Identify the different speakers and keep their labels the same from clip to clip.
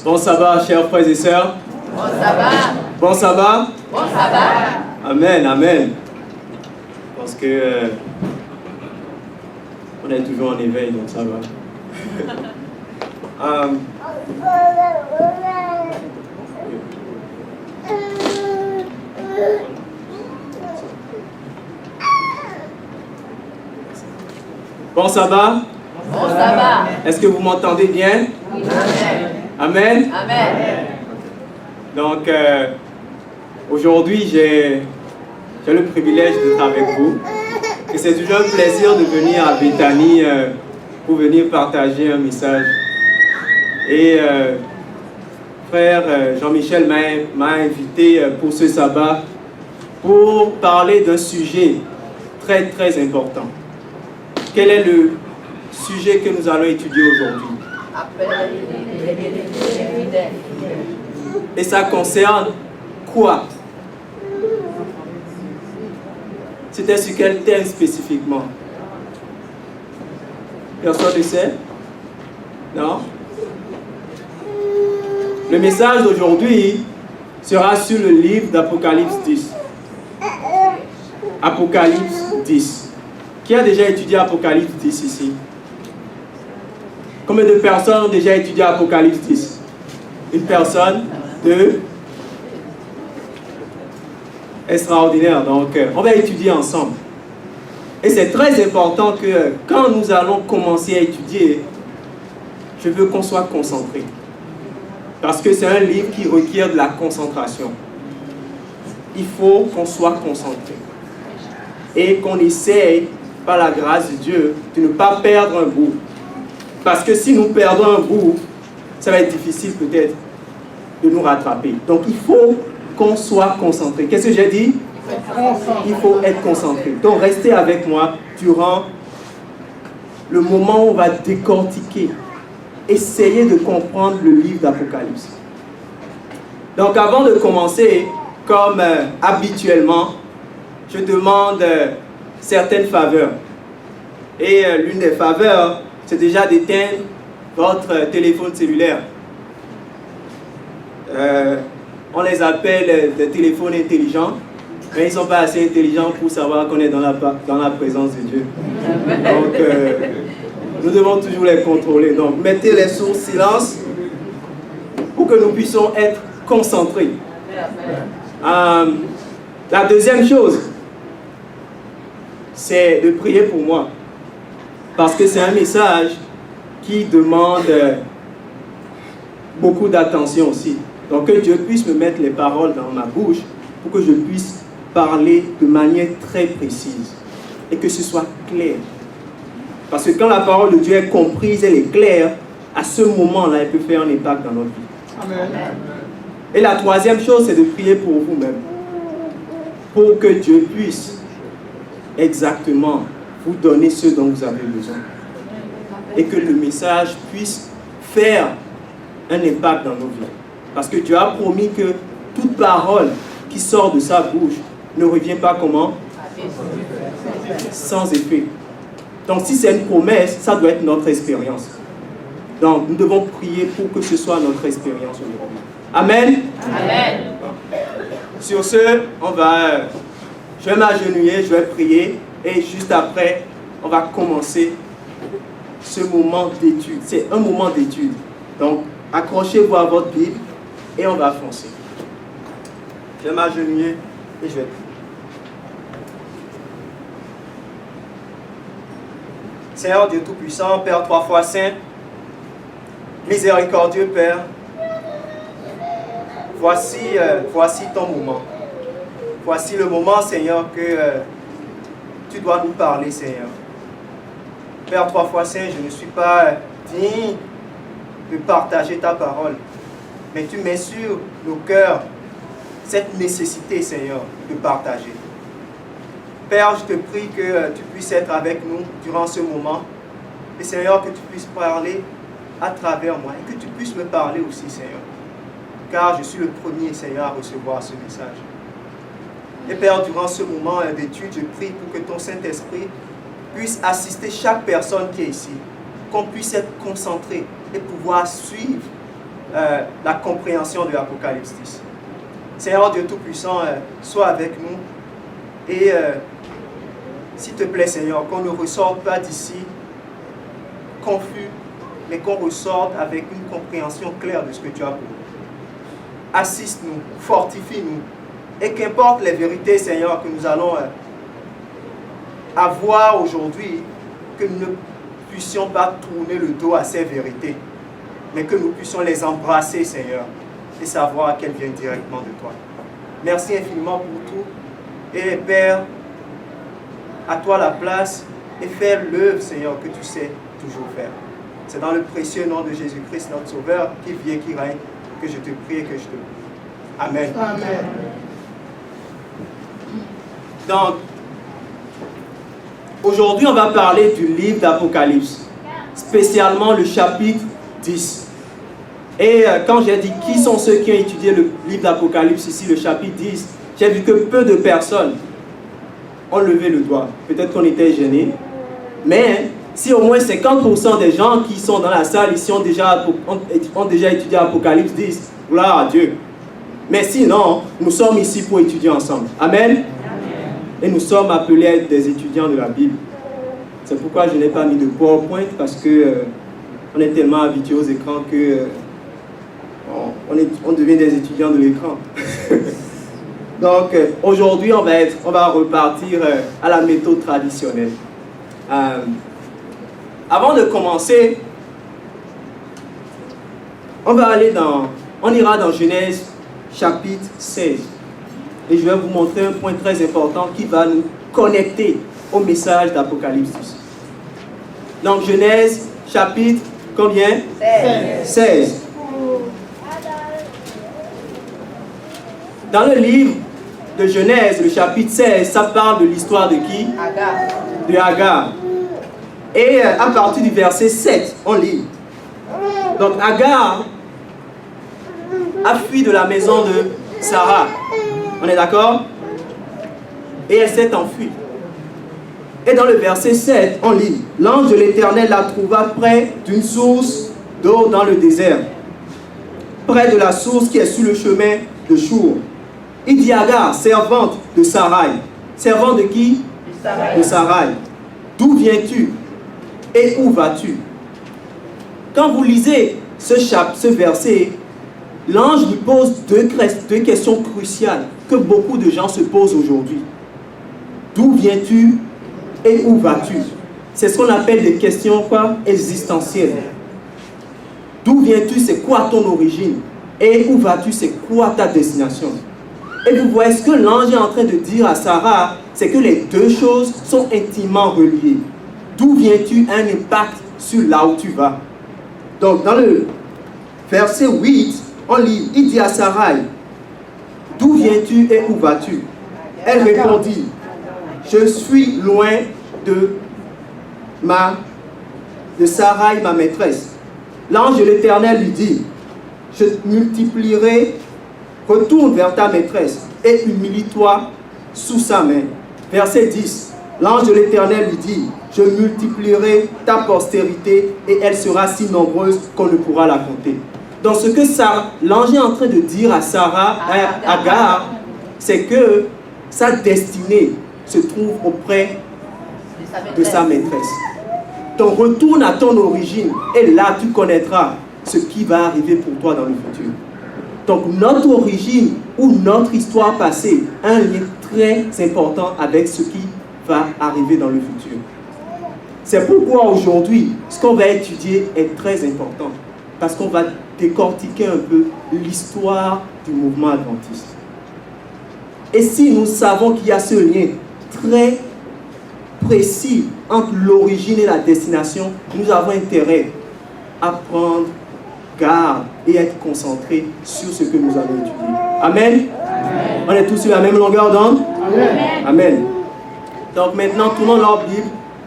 Speaker 1: Bon sabbat, chers frères et sœurs.
Speaker 2: Bon sabbat.
Speaker 1: Bon sabbat.
Speaker 2: Bon sabbat.
Speaker 1: Amen, amen. Parce que on est toujours en éveil, donc ça va. Bon sabbat.
Speaker 2: Bon sabbat.
Speaker 1: Est-ce que vous m'entendez bien?
Speaker 2: Amen.
Speaker 1: Amen.
Speaker 2: Amen.
Speaker 1: Donc, aujourd'hui, j'ai le privilège d'être avec vous. Et c'est toujours un plaisir de venir à Bethany pour venir partager un message. Et frère Jean-Michel m'a invité pour ce sabbat pour parler d'un sujet très très important. Quel est le sujet que nous allons étudier aujourd'hui? Et ça concerne quoi? C'était sur quel thème spécifiquement? Personne ne sait? Non? Le message d'aujourd'hui sera sur le livre d'Apocalypse 10. Apocalypse 10. Qui a déjà étudié Apocalypse 10 ici? Combien de personnes ont déjà étudié Apocalypse 10? Une personne, deux. Extraordinaire. Donc, on va étudier ensemble. Et c'est très important que quand nous allons commencer à étudier, je veux qu'on soit concentré. Parce que c'est un livre qui requiert de la concentration. Il faut qu'on soit concentré. Et qu'on essaye, par la grâce de Dieu, de ne pas perdre un bout. Parce que si nous perdons un bout, ça va être difficile peut-être de nous rattraper. Donc il faut qu'on soit concentré. Qu'est-ce que j'ai dit? Il faut être concentré. Donc restez avec moi durant le moment où on va décortiquer, essayer de comprendre le livre d'Apocalypse. Donc avant de commencer, comme habituellement, je demande certaines faveurs. Et l'une des faveurs, c'est déjà d'éteindre votre téléphone cellulaire. On les appelle des téléphones intelligents, mais ils ne sont pas assez intelligents pour savoir qu'on est dans la présence de Dieu. Donc, nous devons toujours les contrôler. Donc, mettez-les sur silence pour que nous puissions être concentrés. La deuxième chose, c'est de prier pour moi. Parce que c'est un message qui demande beaucoup d'attention aussi. Donc que Dieu puisse me mettre les paroles dans ma bouche pour que je puisse parler de manière très précise et que ce soit clair. Parce que quand la parole de Dieu est comprise, elle est claire, à ce moment-là, elle peut faire un impact dans notre vie. Amen. Et la troisième chose, c'est de prier pour vous-même. Pour que Dieu puisse exactement vous donner ce dont vous avez besoin. Et que le message puisse faire un impact dans nos vies. Parce que Dieu a promis que toute parole qui sort de sa bouche ne revient pas comment? Sans effet. Donc si c'est une promesse, ça doit être notre expérience. Donc nous devons prier pour que ce soit notre expérience aujourd'hui. Amen?
Speaker 2: Amen.
Speaker 1: Sur ce, je vais m'agenouiller, je vais prier. Et juste après, on va commencer ce moment d'étude. C'est un moment d'étude. Donc, accrochez-vous à votre Bible et on va foncer. Je vais m'agenouiller et je vais prier. Seigneur Dieu Tout-Puissant, Père trois fois saint, miséricordieux Père, voici ton moment. Voici le moment, Seigneur, que tu dois nous parler, Seigneur. Père trois fois saint, je ne suis pas digne de partager ta parole, mais tu mets sur nos cœurs cette nécessité, Seigneur, de partager. Père, je te prie que tu puisses être avec nous durant ce moment, et Seigneur, que tu puisses parler à travers moi, et que tu puisses me parler aussi, Seigneur, car je suis le premier, Seigneur, à recevoir ce message. Et Père, durant ce moment d'étude, je prie pour que ton Saint-Esprit puisse assister chaque personne qui est ici, qu'on puisse être concentré et pouvoir suivre la compréhension de l'Apocalypse 10. Seigneur Dieu Tout-Puissant, sois avec nous et s'il te plaît Seigneur, qu'on ne ressorte pas d'ici confus, mais qu'on ressorte avec une compréhension claire de ce que tu as pour nous. Assiste-nous, fortifie-nous, et qu'importe les vérités, Seigneur, que nous allons avoir aujourd'hui, que nous ne puissions pas tourner le dos à ces vérités, mais que nous puissions les embrasser, Seigneur, et savoir qu'elles viennent directement de toi. Merci infiniment pour tout, et Père, à toi la place, et fais l'œuvre, Seigneur, que tu sais toujours faire. C'est dans le précieux nom de Jésus-Christ, notre Sauveur, qui vit et qui règne, que je te prie et que je te prie. Amen.
Speaker 3: Amen.
Speaker 1: Donc, aujourd'hui, on va parler du livre d'Apocalypse, spécialement le chapitre 10. Et quand j'ai dit qui sont ceux qui ont étudié le livre d'Apocalypse ici, le chapitre 10, j'ai vu que peu de personnes ont levé le doigt. Peut-être qu'on était gênés, mais si au moins 50% des gens qui sont dans la salle ici ont déjà étudié Apocalypse 10, gloire à Dieu. Mais sinon, nous sommes ici pour étudier ensemble. Amen. Amen. Et nous sommes appelés à être des étudiants de la Bible. C'est pourquoi je n'ai pas mis de PowerPoint, parce que on est tellement habitués aux écrans que on devient des étudiants de l'écran. Donc aujourd'hui, on va repartir à la méthode traditionnelle. Avant de commencer, on ira dans Genèse chapitre 16. Et je vais vous montrer un point très important qui va nous connecter au message d'Apocalypse 10. Donc Genèse chapitre combien? 16. Dans le livre de Genèse, le chapitre 16, ça parle de l'histoire de qui?
Speaker 2: Agar.
Speaker 1: De Agar. Et à partir du verset 7, on lit. Donc Agar a fui de la maison de Sarah. On est d'accord? Et elle s'est enfuie. Et dans le verset 7, on lit. L'ange de l'Éternel la trouva près d'une source d'eau dans le désert, près de la source qui est sur le chemin de Chour. Il dit Agar, servante de Sarai. Servante de qui? De Sarai. D'où viens-tu et où vas-tu? Quand vous lisez ce verset, l'ange lui pose deux questions cruciales que beaucoup de gens se posent aujourd'hui. D'où viens-tu et où vas-tu? C'est ce qu'on appelle des questions existentielles. D'où viens-tu, c'est quoi ton origine? Et où vas-tu, c'est quoi ta destination? Et vous voyez ce que l'ange est en train de dire à Sarah, c'est que les deux choses sont intimement reliées. D'où viens-tu a un impact sur là où tu vas. Donc dans le verset 8, on lit, il dit à Sarai, d'où viens-tu et où vas-tu? Elle répondit, je suis loin de Sarai, ma maîtresse. L'ange de l'Éternel lui dit, je multiplierai, retourne vers ta maîtresse et humilie-toi sous sa main. Verset 10, l'ange de l'Éternel lui dit, je multiplierai ta postérité et elle sera si nombreuse qu'on ne pourra la compter. Donc ce que l'ange est en train de dire à Agar, c'est que sa destinée se trouve auprès de sa maîtresse. Donc retourne à ton origine et là tu connaîtras ce qui va arriver pour toi dans le futur. Donc notre origine ou notre histoire passée a un lien très important avec ce qui va arriver dans le futur. C'est pourquoi aujourd'hui, ce qu'on va étudier est très important. Parce qu'on va décortiquer un peu l'histoire du mouvement adventiste. Et si nous savons qu'il y a ce lien très précis entre l'origine et la destination, nous avons intérêt à prendre garde et être concentrés sur ce que nous allons étudier. Amen. Amen. On est tous sur la même longueur d'onde? Amen. Amen. Donc maintenant, tournons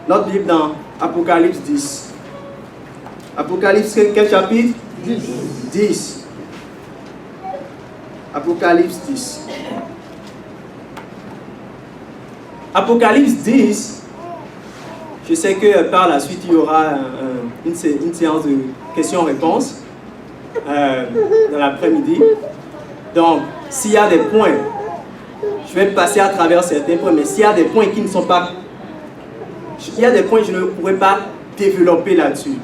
Speaker 1: notre Bible dans Apocalypse 10. Apocalypse, quel chapitre? 10. Apocalypse 10. Apocalypse 10, je sais que par la suite, il y aura une séance de questions-réponses. dans l'après-midi. Donc, s'il y a des points, je vais passer à travers certains points, mais s'il y a des points qui ne sont pas... Il y a des points que je ne pourrai pas développer là-dessus.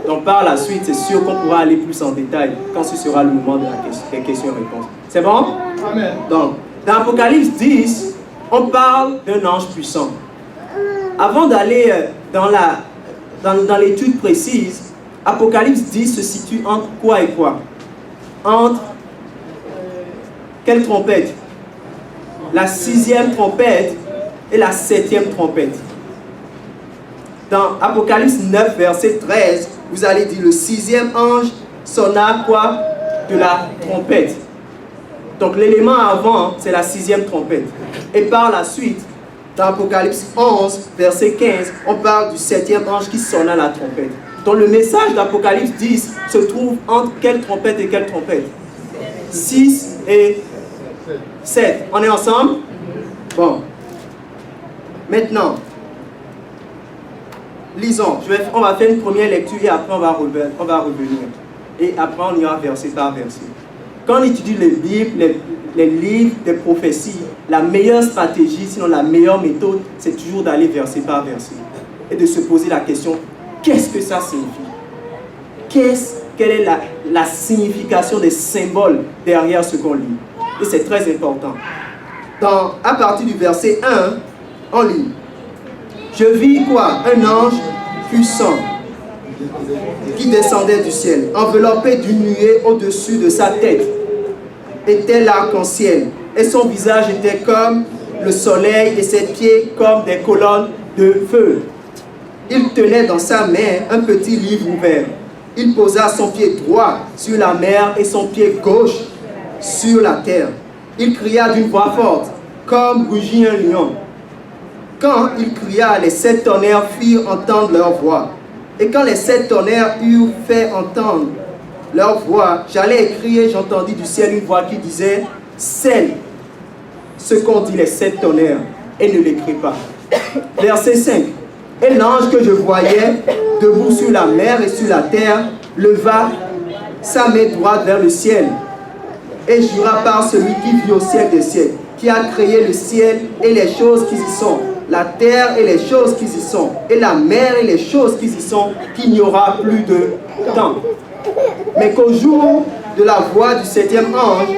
Speaker 1: Donc, par la suite, c'est sûr qu'on pourra aller plus en détail quand ce sera le moment des questions-réponses. C'est bon?
Speaker 3: Amen.
Speaker 1: Donc, dans Apocalypse 10, on parle d'un ange puissant. Avant d'aller dans l'étude précise, Apocalypse 10 se situe entre quoi et quoi? Entre quelle trompette? La 6e trompette et la 7e trompette. Dans Apocalypse 9, verset 13, vous allez dire le 6e ange sonna quoi? De la trompette. Donc l'élément avant, c'est la 6e trompette. Et par la suite, dans Apocalypse 11, verset 15, on parle du 7e ange qui sonna la trompette. Donc le message d'Apocalypse 10 se trouve entre quelle trompette et quelle trompette? 6 et 7. On est ensemble? Bon. Maintenant, lisons. On va faire une première lecture et après on va revenir. Et après on ira verset par verset. Quand on étudie les livres des prophéties, la meilleure stratégie, sinon la meilleure méthode, c'est toujours d'aller verset par verset. Et de se poser la question, qu'est-ce que ça signifie? Quelle est la signification des symboles derrière ce qu'on lit? Et c'est très important. À partir du verset 1, on lit. Je vis quoi? Un ange puissant qui descendait du ciel, enveloppé d'une nuée au-dessus de sa tête. Était l'arc-en-ciel, et son visage était comme le soleil et ses pieds comme des colonnes de feu. Il tenait dans sa main un petit livre ouvert. Il posa son pied droit sur la mer et son pied gauche sur la terre. Il cria d'une voix forte, comme rugit un lion. Quand il cria, les 7 tonnerres firent entendre leur voix. Et quand les 7 tonnerres eurent fait entendre leur voix, j'allais écrire et j'entendis du ciel une voix qui disait « Scelle ce qu'ont dit les 7 tonnerres et ne l'écris pas. » Verset 5. Et l'ange que je voyais debout sur la mer et sur la terre leva sa main droite vers le ciel et jura par celui qui vit au ciel des siècles, qui a créé le ciel et les choses qui y sont, la terre et les choses qui y sont, et la mer et les choses qui y sont, qu'il n'y aura plus de temps. Mais qu'au jour de la voix du 7e ange,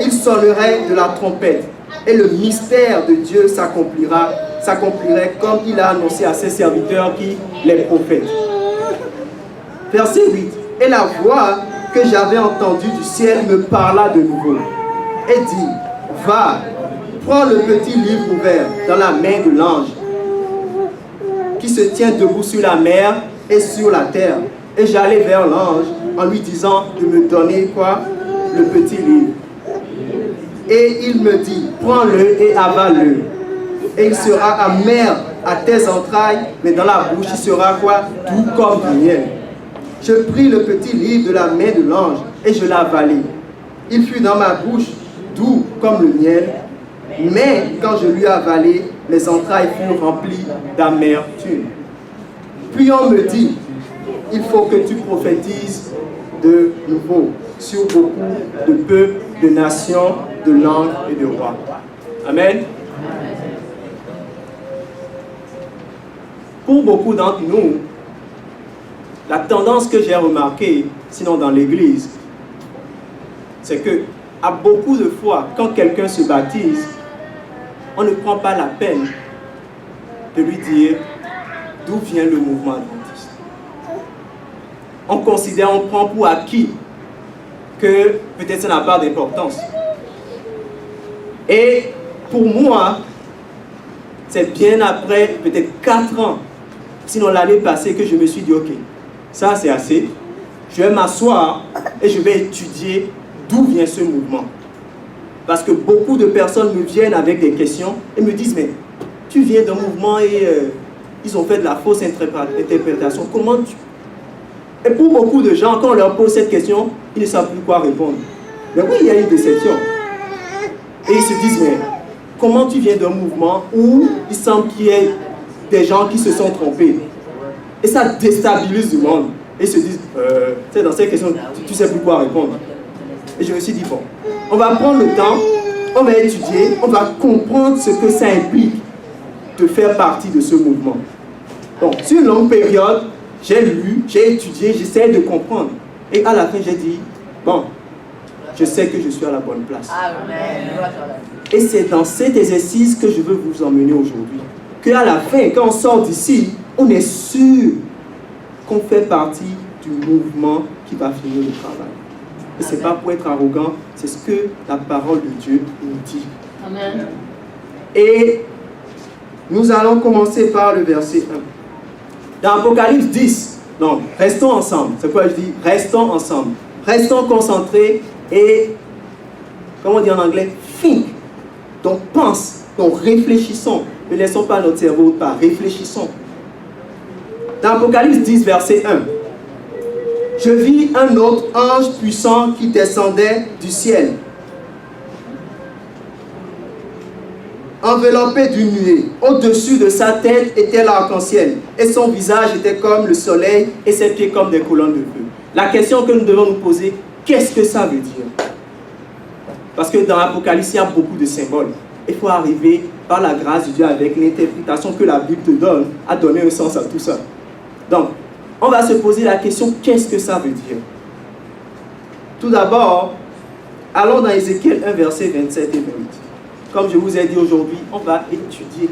Speaker 1: il sonnerait de la trompette, et le mystère de Dieu s'accomplirait comme il a annoncé à ses serviteurs qui les prophètent. Verset 8. Et la voix que j'avais entendue du ciel me parla de nouveau, et dit, va, prends le petit livre ouvert dans la main de l'ange, qui se tient debout sur la mer et sur la terre. Et j'allai vers l'ange en lui disant de me donner quoi? Le petit livre. Et il me dit, prends-le et avale-le. Et il sera amer à tes entrailles, mais dans la bouche, il sera quoi? Doux comme du miel. Je pris le petit livre de la main de l'ange et je l'avalai. Il fut dans ma bouche doux comme le miel, mais quand je lui avalai, mes entrailles furent remplies d'amertume. Puis on me dit, il faut que tu prophétises de nouveau sur beaucoup de peuples, de nations, de langues et de rois. Amen. Pour beaucoup d'entre nous, la tendance que j'ai remarquée, sinon dans l'Église, c'est que à beaucoup de fois, quand quelqu'un se baptise, on ne prend pas la peine de lui dire d'où vient le mouvement adventiste. On considère, on prend pour acquis que peut-être ça n'a pas d'importance. Et pour moi, c'est bien après peut-être 4 ans, sinon l'année passée, que je me suis dit, ok, ça c'est assez, je vais m'asseoir et je vais étudier d'où vient ce mouvement. Parce que beaucoup de personnes me viennent avec des questions et me disent, mais tu viens d'un mouvement et ils ont fait de la fausse interprétation. Comment tu... Et pour beaucoup de gens, quand on leur pose cette question, ils ne savent plus quoi répondre. Mais oui, il y a une déception. Et ils se disent, mais comment tu viens d'un mouvement où il semble qu'il y ait des gens qui se sont trompés? Et ça déstabilise le monde. Et ils se disent, tu sais, dans ces questions, tu sais plus quoi répondre. Et je me suis dit, bon, on va prendre le temps, on va étudier, on va comprendre ce que ça implique de faire partie de ce mouvement. Donc, sur une longue période, j'ai lu, j'ai étudié, j'essaie de comprendre. Et à la fin, j'ai dit, bon, je sais que je suis à la bonne place.
Speaker 2: Amen.
Speaker 1: Et c'est dans cet exercice que je veux vous emmener aujourd'hui. Qu'à la fin, quand on sort d'ici, on est sûr qu'on fait partie du mouvement qui va finir le travail. Et ce n'est pas pour être arrogant, c'est ce que la parole de Dieu nous dit.
Speaker 2: Amen.
Speaker 1: Et nous allons commencer par le verset 1. Dans Apocalypse 10, donc restons ensemble. C'est quoi je dis? Restons ensemble. Restons concentrés et, comment on dit en anglais? Think. Donc pense, donc réfléchissons. Ne laissons pas notre cerveau pas, réfléchissons. Dans Apocalypse 10, verset 1. Je vis un autre ange puissant qui descendait du ciel, enveloppé d'une nuée. Au-dessus de sa tête était l'arc-en-ciel, et son visage était comme le soleil, et ses pieds comme des colonnes de feu. La question que nous devons nous poser, qu'est-ce que ça veut dire? Parce que dans l'Apocalypse, il y a beaucoup de symboles. Il faut arriver, par la grâce de Dieu, avec l'interprétation que la Bible te donne, à donner un sens à tout ça. Donc, on va se poser la question, qu'est-ce que ça veut dire? Tout d'abord, allons dans Ézéchiel 1, verset 27 et 28. Comme je vous ai dit aujourd'hui, on va étudier.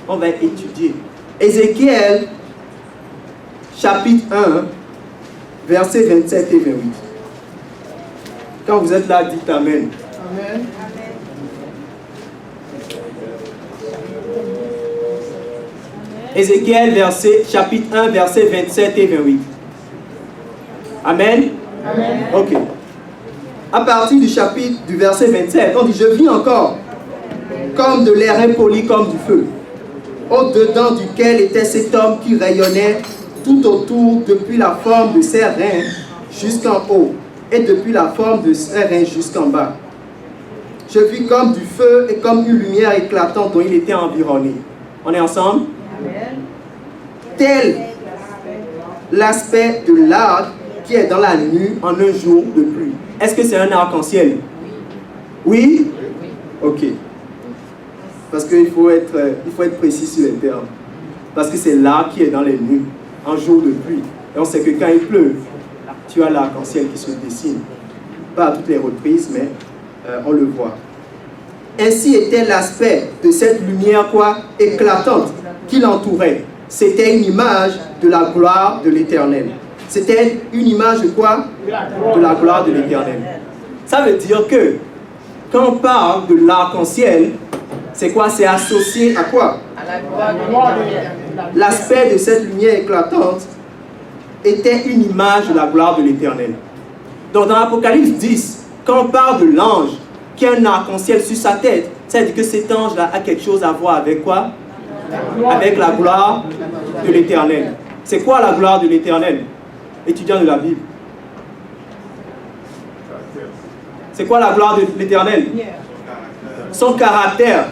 Speaker 1: On va étudier. Ézéchiel, chapitre 1, verset 27 et 28. Quand vous êtes là, dites Amen.
Speaker 2: Amen.
Speaker 1: Ézéchiel, chapitre 1, verset 27 et 28. Amen.
Speaker 2: Amen.
Speaker 1: Ok. À partir du verset 27, on dit, je vis encore comme de l'air impoli comme du feu, au-dedans duquel était cet homme qui rayonnait tout autour depuis la forme de ses reins jusqu'en haut et depuis la forme de ses reins jusqu'en bas. Je vis comme du feu et comme une lumière éclatante dont il était environné. On est ensemble? Tel l'aspect de l'arc qui est dans la nuit en un jour de pluie. Est-ce que c'est un arc-en-ciel? Oui? Ok. Parce qu'il faut être précis sur les termes. Parce que c'est l'arc qui est dans les nuits en jour de pluie. Et on sait que quand il pleut, tu as l'arc-en-ciel qui se dessine. Pas à toutes les reprises, mais on le voit. Ainsi était l'aspect de cette lumière éclatante qui l'entourait. C'était une image de la gloire de l'Éternel. C'était une image de quoi? De la gloire de l'Éternel. Ça veut dire que quand on parle de l'arc-en-ciel, c'est quoi? C'est associé à quoi?
Speaker 2: À la gloire de l'Éternel.
Speaker 1: L'aspect de cette lumière éclatante était une image de la gloire de l'Éternel. Donc dans l'Apocalypse 10, quand on parle de l'ange qui a un arc-en-ciel sur sa tête, ça veut dire que cet ange-là a quelque chose à voir avec quoi? Avec la gloire de l'Éternel. C'est quoi la gloire de l'Éternel? Étudiant de la Bible. C'est quoi la gloire de l'Éternel? Son caractère.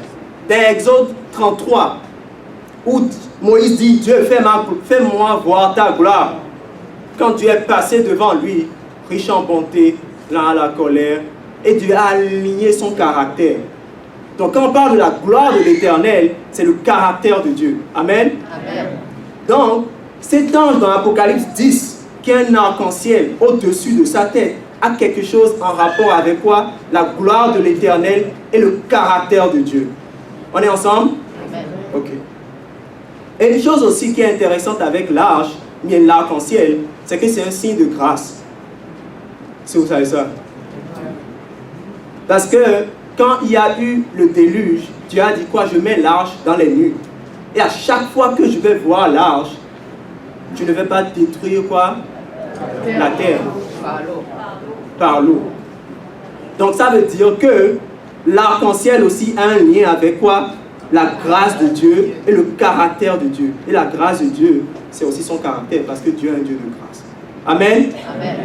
Speaker 1: Dans Exode 33, où Moïse dit, Dieu, fais-moi voir ta gloire. Quand Dieu est passé devant lui, riche en bonté, lent à la colère, et Dieu a aligné son caractère. Donc quand on parle de la gloire de l'Éternel, c'est le caractère de Dieu. Amen.
Speaker 2: Amen.
Speaker 1: Donc, cet ange dans l'Apocalypse 10, qui a un arc-en-ciel au-dessus de sa tête, a quelque chose en rapport avec quoi? La gloire de l'Éternel et le caractère de Dieu. On est ensemble?
Speaker 2: Amen.
Speaker 1: Ok. Et une chose aussi qui est intéressante avec l'arc-en-ciel, c'est que c'est un signe de grâce. Si vous savez ça. Parce que quand il y a eu le déluge, Dieu a dit quoi? Je mets l'arche dans les nues. Et à chaque fois que je vais voir l'arche, je ne vais pas détruire quoi? La terre. Par l'eau. Donc ça veut dire que l'arc-en-ciel aussi a un lien avec quoi? La grâce de Dieu et le caractère de Dieu. Et la grâce de Dieu, c'est aussi son caractère, parce que Dieu est un Dieu de grâce. Amen.
Speaker 2: Amen.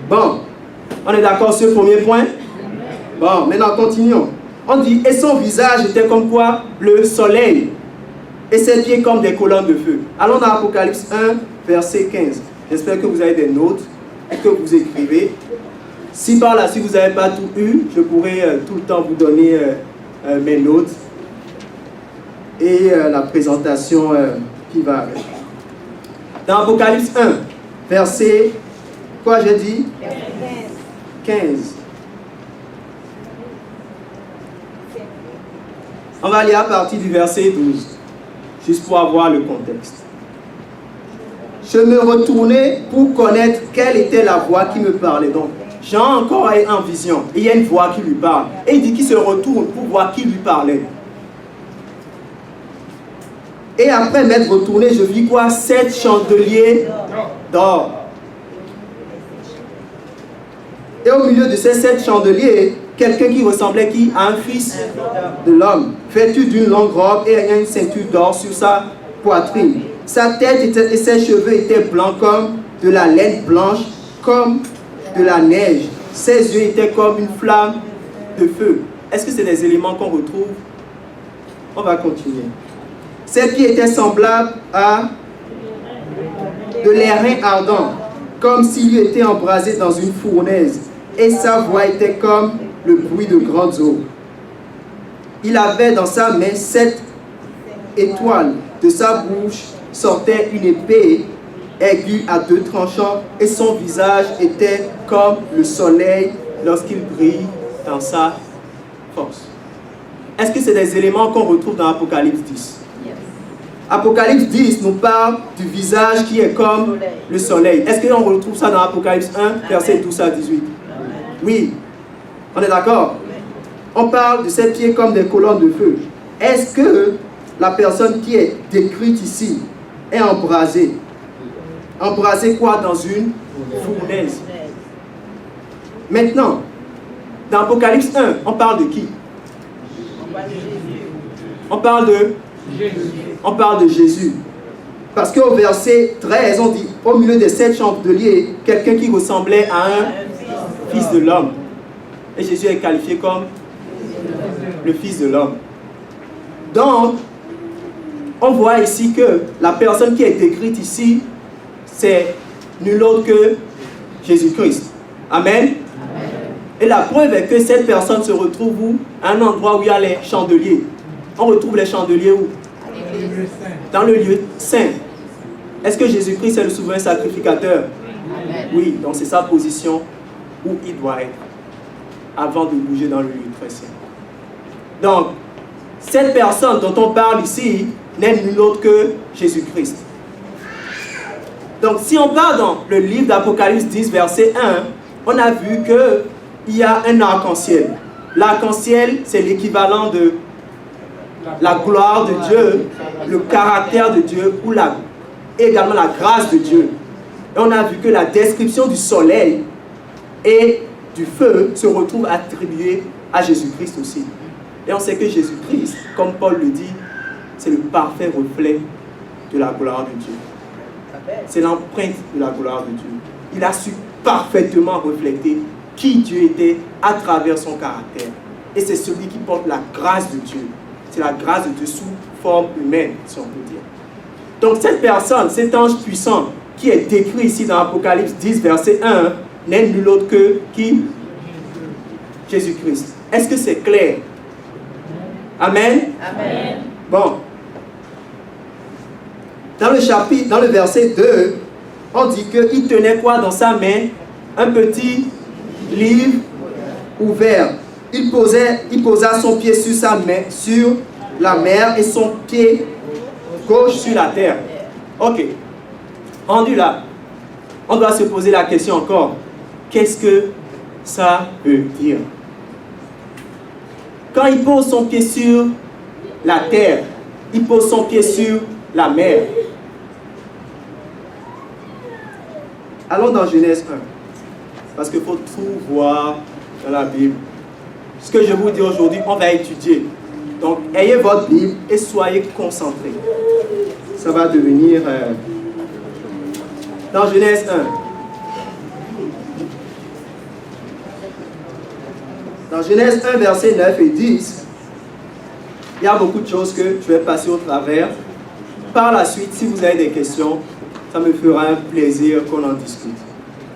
Speaker 1: Bon, on est d'accord sur le premier point? Bon, maintenant continuons. On dit, et son visage était comme quoi? Le soleil. Et ses pieds comme des colonnes de feu. Allons dans Apocalypse 1, verset 15. J'espère que vous avez des notes et que vous écrivez. Si par la suite vous n'avez pas tout eu, je pourrai tout le temps vous donner mes notes et la présentation qui va avec. Dans Apocalypse 1, verset, quoi j'ai dit? 15. On va lire à partir du verset 12, juste pour avoir le contexte. Je me retournai pour connaître quelle était la voix qui me parlait. Donc, Jean encore est en vision. Et il y a une voix qui lui parle. Et il dit qu'il se retourne pour voir qui lui parlait. Et après m'être retourné, je vis quoi? 7 chandeliers d'or. Et au milieu de ces 7 chandeliers, quelqu'un qui ressemblait qui? À un fils de l'homme, vêtu d'une longue robe et ayant une ceinture d'or sur sa poitrine. Sa tête et ses cheveux étaient blancs comme de la laine blanche, comme de la neige. Ses yeux étaient comme une flamme de feu. Est-ce que c'est des éléments qu'on retrouve? On va continuer. Ses pieds étaient semblables à de l'airain ardent, comme s'il eût été embrasé dans une fournaise. Et sa voix était comme le bruit de grandes eaux. Il avait dans sa main 7 étoiles. De sa bouche sortait une épée aiguë à 2 tranchants et son visage était comme le soleil lorsqu'il brille dans sa force. Est-ce que c'est des éléments qu'on retrouve dans Apocalypse 10? Apocalypse 10 nous parle du visage qui est comme le soleil. Est-ce qu'on retrouve ça dans Apocalypse 1, verset 12 à 18? Oui. On est d'accord? On parle de ses pieds comme des colonnes de feu. Est-ce que la personne qui est décrite ici est embrasée? Embrasée quoi? Dans une fournaise. Maintenant, dans Apocalypse 1, on parle de qui? On parle de Jésus. On parle de Jésus. Parce qu'au verset 13, on dit, au milieu des 7 chandeliers, quelqu'un qui ressemblait à un fils de l'homme. Et Jésus est qualifié comme le fils de l'homme. Donc, on voit ici que la personne qui est décrite ici, c'est nul autre que Jésus-Christ. Amen. Amen. Et la preuve est que cette personne se retrouve où? À un endroit où il y a les chandeliers. On retrouve les chandeliers où? Dans le lieu saint. Est-ce que Jésus-Christ est le souverain sacrificateur? Amen. Oui, donc c'est sa position où il doit être avant de bouger dans le lieu très saint. Donc, cette personne dont on parle ici n'est nul autre que Jésus-Christ. Donc, si on parle dans le livre d'Apocalypse 10, verset 1, on a vu qu'il y a un arc-en-ciel. L'arc-en-ciel, c'est l'équivalent de la gloire de Dieu, le caractère de Dieu, ou également la grâce de Dieu. Et on a vu que la description du soleil et du feu se retrouve attribuée à Jésus-Christ aussi. Et on sait que Jésus-Christ, comme Paul le dit, c'est le parfait reflet de la gloire de Dieu. C'est l'empreinte de la gloire de Dieu. Il a su parfaitement refléter qui Dieu était à travers son caractère. Et c'est celui qui porte la grâce de Dieu. C'est la grâce de Dieu sous forme humaine, si on peut dire. Donc cette personne, cet ange puissant qui est décrit ici dans Apocalypse 10, verset 1, n'est nul autre que qui? Jésus-Christ. Est-ce que c'est clair? Amen? Amen. Bon. Dans le chapitre, dans le verset 2, on dit qu'il tenait quoi dans sa main? Un petit livre ouvert. Il posa son pied sur sa main, sur la mer, et son pied gauche sur la terre. Ok. Rendu là, on doit se poser la question encore. Qu'est-ce que ça veut dire? Quand il pose son pied sur la terre, il pose son pied sur la mer. Allons dans Genèse 1. Parce qu'il faut tout voir dans la Bible. Ce que je vous dis aujourd'hui, on va étudier. Donc, ayez votre Bible et soyez concentrés. Ça va devenir... Dans Genèse 1. Dans Genèse 1, versets 9 et 10, il y a beaucoup de choses que je vais passer au travers. Par la suite, si vous avez des questions, ça me fera un plaisir qu'on en discute.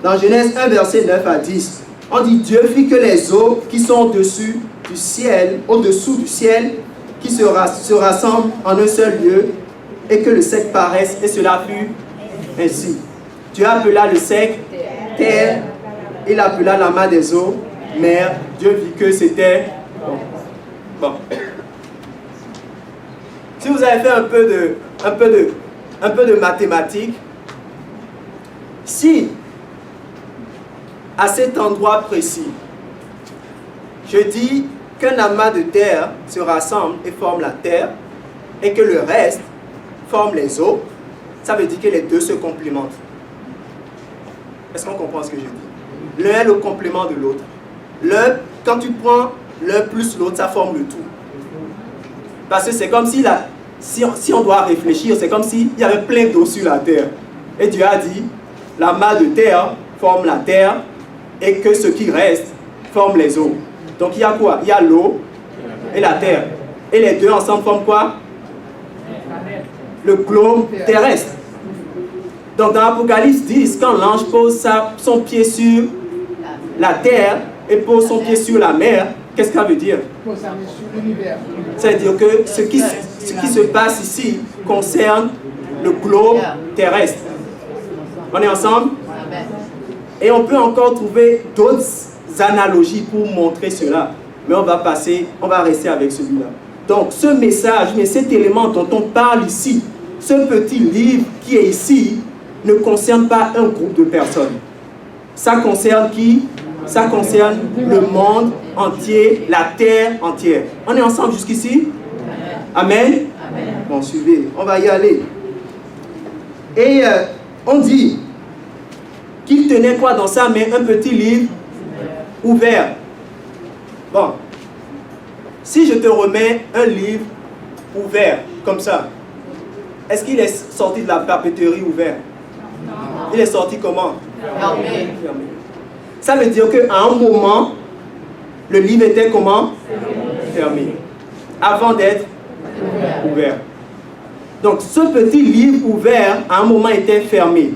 Speaker 1: Dans Genèse 1, verset 9 à 10, on dit Dieu fit que les eaux qui sont au-dessous du ciel, qui se rassemblent en un seul lieu, et que le sec paraisse, et cela fut ainsi. Dieu appela le sec terre, il appela la main des eaux mer. Dieu vit que c'était bon. Si vous avez fait un peu de mathématiques, si à cet endroit précis, je dis qu'un amas de terre se rassemble et forme la terre, et que le reste forme les eaux, ça veut dire que les deux se complémentent. Est-ce qu'on comprend ce que je dis? L'un est le complément de l'autre. Quand tu prends l'un plus l'autre, ça forme le tout. Parce que c'est comme si, si on doit réfléchir, c'est comme s'il y avait plein d'eau sur la terre. Et Dieu a dit, l'amas de terre forme la terre, et que ce qui reste forme les eaux. Donc il y a quoi? Il y a l'eau et la terre. Et les deux ensemble forment quoi? Le globe terrestre. Donc dans Apocalypse 10, quand l'ange pose son pied sur la terre et pose son pied sur la mer, qu'est-ce que ça veut dire? C'est-à-dire que ce qui se passe ici concerne le globe terrestre. On est ensemble? Et on peut encore trouver d'autres analogies pour montrer cela. Mais on va rester avec celui-là. Donc ce message, mais cet élément dont on parle ici, ce petit livre qui est ici, ne concerne pas un groupe de personnes. Ça concerne qui? Ça concerne le monde entier, la terre entière. On est ensemble jusqu'ici? Amen? Amen. Bon, suivez, on va y aller. Et on dit qu'il tenait quoi dans sa main? Un petit livre ouvert. Bon, si je te remets un livre ouvert, comme ça, est-ce qu'il est sorti de la papeterie ouvert? Non. Il est sorti comment? Fermé. Ça veut dire qu'à un moment, le livre était comment? Fermé. Avant d'être ouvert. Donc, ce petit livre ouvert, à un moment, était fermé.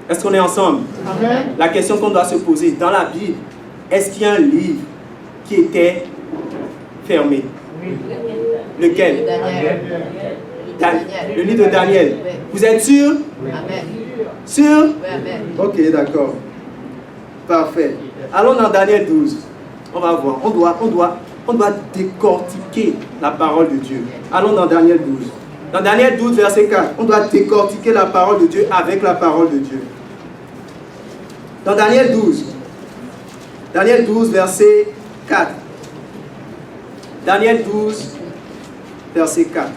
Speaker 1: Est-ce qu'on est ensemble? Amen. La question qu'on doit se poser, dans la Bible, est-ce qu'il y a un livre qui était fermé? Oui. Lequel? Le livre de Daniel. Vous êtes sûr? Amen. Sûr? Amen. Ok, d'accord. Parfait. Allons dans Daniel 12. On va voir. On doit décortiquer la parole de Dieu. Allons dans Daniel 12. Dans Daniel 12, verset 4, on doit décortiquer la parole de Dieu avec la parole de Dieu. Dans Daniel 12. Daniel 12, verset 4. Daniel 12, verset 4.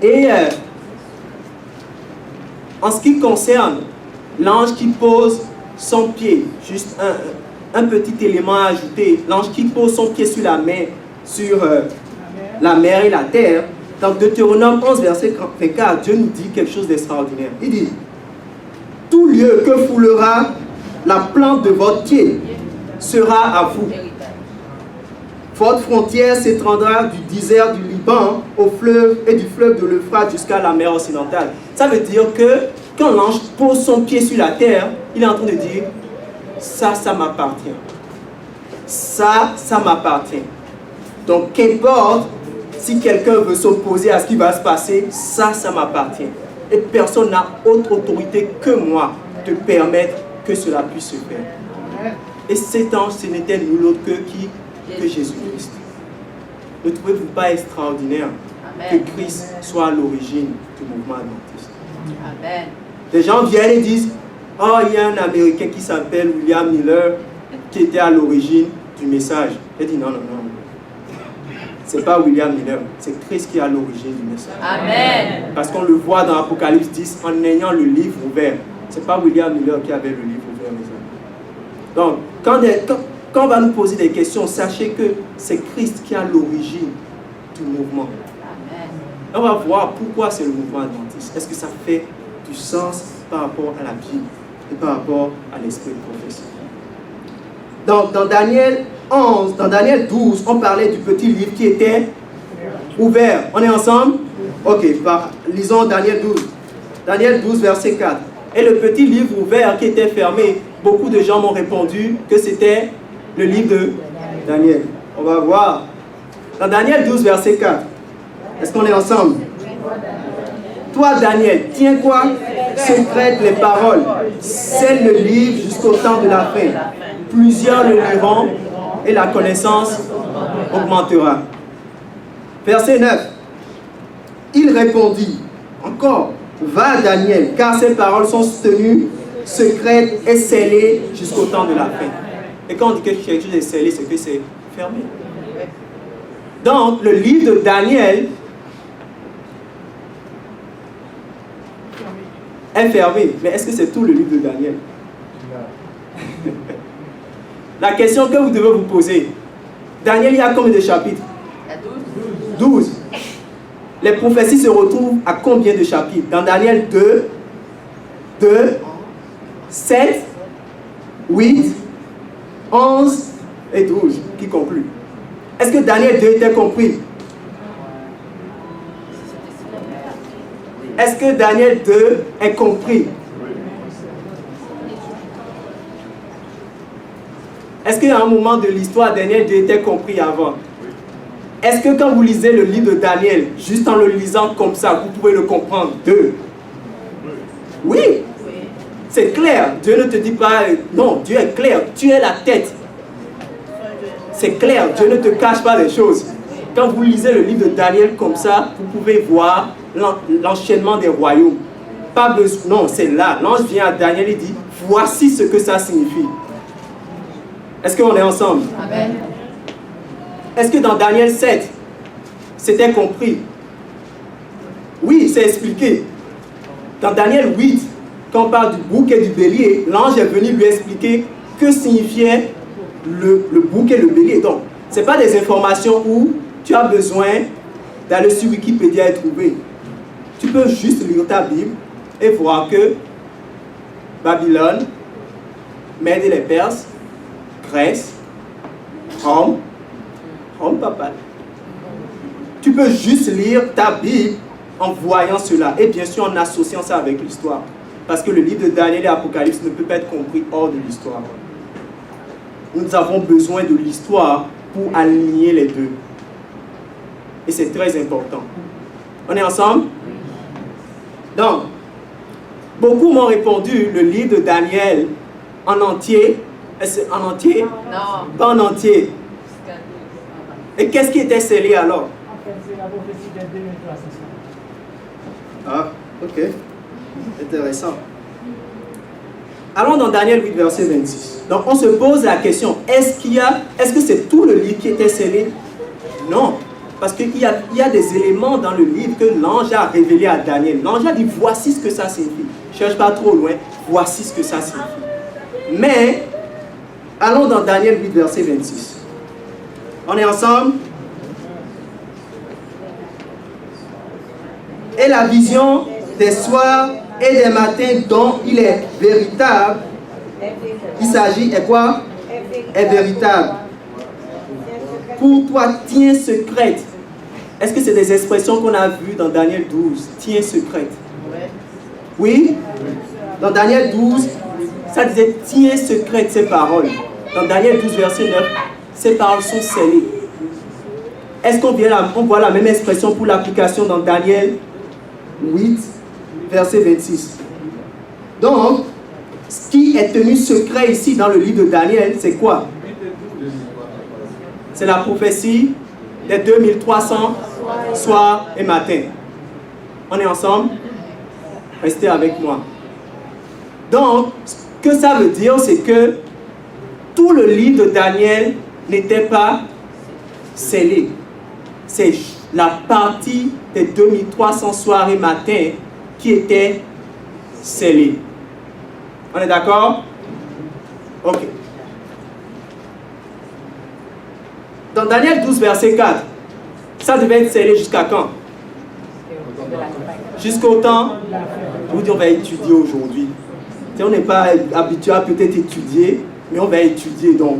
Speaker 1: Et en ce qui concerne l'ange qui pose son pied, juste un petit élément à ajouter, l'ange qui pose son pied sur la mer, la mer et la terre, dans Deutéronome 11, verset 34, Dieu nous dit quelque chose d'extraordinaire. Il dit, tout lieu que foulera la plante de votre pied sera à vous. Votre frontière s'étendra du désert du Liban au fleuve et du fleuve de l'Euphrate jusqu'à la mer occidentale. Ça veut dire que quand l'ange pose son pied sur la terre, il est en train de dire, ça m'appartient. Ça m'appartient. Donc, qu'importe si quelqu'un veut s'opposer à ce qui va se passer, ça m'appartient. Et personne n'a autre autorité que moi de permettre que cela puisse se faire. Et cet ange, ce n'était nul autre que Jésus-Christ. Ne trouvez-vous pas extraordinaire que Christ soit à l'origine du mouvement adventiste? Amen. Des gens viennent et disent, oh, il y a un Américain qui s'appelle William Miller qui était à l'origine du message. Il dit non. C'est pas William Miller, c'est Christ qui est à l'origine du message. Amen. Parce qu'on le voit dans Apocalypse 10 en ayant le livre ouvert. C'est pas William Miller qui avait le livre ouvert, mes amis. Donc, quand on va nous poser des questions, sachez que c'est Christ qui est à l'origine du mouvement. Amen. On va voir pourquoi c'est le mouvement adventiste. Est-ce que ça fait du sens par rapport à la Bible et par rapport à l'esprit de prophétie? Donc, dans Daniel 11, dans Daniel 12, on parlait du petit livre qui était ouvert. On est ensemble? Ok, lisons Daniel 12. Daniel 12, verset 4. Et le petit livre ouvert qui était fermé, beaucoup de gens m'ont répondu que c'était le livre de Daniel. On va voir. Dans Daniel 12, verset 4. Est-ce qu'on est ensemble? Toi, Daniel, tiens quoi? Secrète les paroles. Scelle le livre jusqu'au temps de la fin. Plusieurs le liront et la connaissance augmentera. Verset 9. Il répondit, encore, va Daniel, car ces paroles sont tenues secrètes et scellées jusqu'au temps de la fin. Et quand on dit que quelque chose est scellé, c'est que c'est fermé. Donc, le livre de Daniel est fermé. Mais est-ce que c'est tout le livre de Daniel? La question que vous devez vous poser, Daniel, il y a combien de chapitres? 12. Les prophéties se retrouvent à combien de chapitres? Dans Daniel 2, 7, 8, 11 et 12 qui concluent. Est-ce que Daniel 2 était compris? Est-ce que Daniel 2 est compris? Est-ce qu'à un moment de l'histoire, Daniel 2 était compris avant? Est-ce que quand vous lisez le livre de Daniel, juste en le lisant comme ça, vous pouvez le comprendre? 2. Oui. C'est clair. Dieu ne te dit pas, non, Dieu est clair. Tu es la tête. C'est clair. Dieu ne te cache pas les choses. Quand vous lisez le livre de Daniel comme ça, vous pouvez voir l'enchaînement des royaumes. Pas besoin. Non, c'est là. L'ange vient à Daniel et dit, voici ce que ça signifie. Est-ce qu'on est ensemble?
Speaker 2: Amen.
Speaker 1: Est-ce que dans Daniel 7, c'était compris? Oui, c'est expliqué. Dans Daniel 8, quand on parle du bouc et du bélier, l'ange est venu lui expliquer que signifiait le bouc et le bélier. Donc, ce n'est pas des informations où tu as besoin d'aller sur Wikipédia et trouver. Tu peux juste lire ta Bible et voir que Babylone, Mède et les Perses, Grèce, Rome, papa. Tu peux juste lire ta Bible en voyant cela et bien sûr en associant ça avec l'histoire. Parce que le livre de Daniel et Apocalypse ne peut pas être compris hors de l'histoire. Nous avons besoin de l'histoire pour aligner les deux. Et c'est très important. On est ensemble? Donc, beaucoup m'ont répondu le livre de Daniel en entier. Est-ce en entier?
Speaker 2: Non.
Speaker 1: Pas en entier. Et qu'est-ce qui était scellé alors?
Speaker 3: En fait, c'est la prophétie de 2300.
Speaker 1: Ah, ok. Intéressant. Allons dans Daniel 8, verset 26. Donc, on se pose la question, est-ce que c'est tout le livre qui était scellé? Non. Parce qu'il y a des éléments dans le livre que l'ange a révélé à Daniel. L'ange a dit, voici ce que ça signifie. Je ne cherche pas trop loin, voici ce que ça signifie. Mais, allons dans Daniel 8, verset 26. On est ensemble? Et la vision des soirs et des matins dont il est véritable, il s'agit, est quoi? Est véritable. Pour toi, tiens secrète. Est-ce que c'est des expressions qu'on a vues dans Daniel 12? Tiens secrète. Oui? Dans Daniel 12, ça disait tiens secrète ces paroles. Dans Daniel 12, verset 9, ces paroles sont scellées. Est-ce qu'on voit la même expression pour l'application dans Daniel 8, verset 26? Donc, ce qui est tenu secret ici dans le livre de Daniel, c'est quoi? C'est la prophétie des 2300 soirs et matins. On est ensemble? Restez avec moi. Donc, ce que ça veut dire, c'est que tout le livre de Daniel n'était pas scellé. C'est la partie des 2300 soirs et matins qui était scellée. On est d'accord? Ok. Dans Daniel 12, verset 4, ça devait être scellé jusqu'à quand? Jusqu'au temps où on va étudier aujourd'hui. On n'est pas habitué à peut-être étudier, mais on va étudier, donc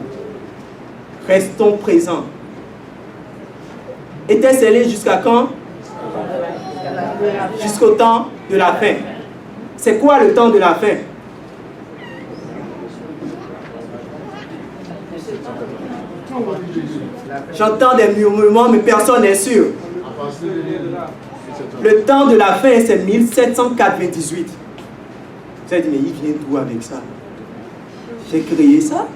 Speaker 1: restons présents. Était scellé jusqu'à quand? Jusqu'au temps de la fin. C'est quoi le temps de la fin? J'entends des murmures, mais personne n'est sûr. Le temps de la fin, c'est 1798. Vous avez dit, mais il vient d'où avec ça? J'ai créé ça?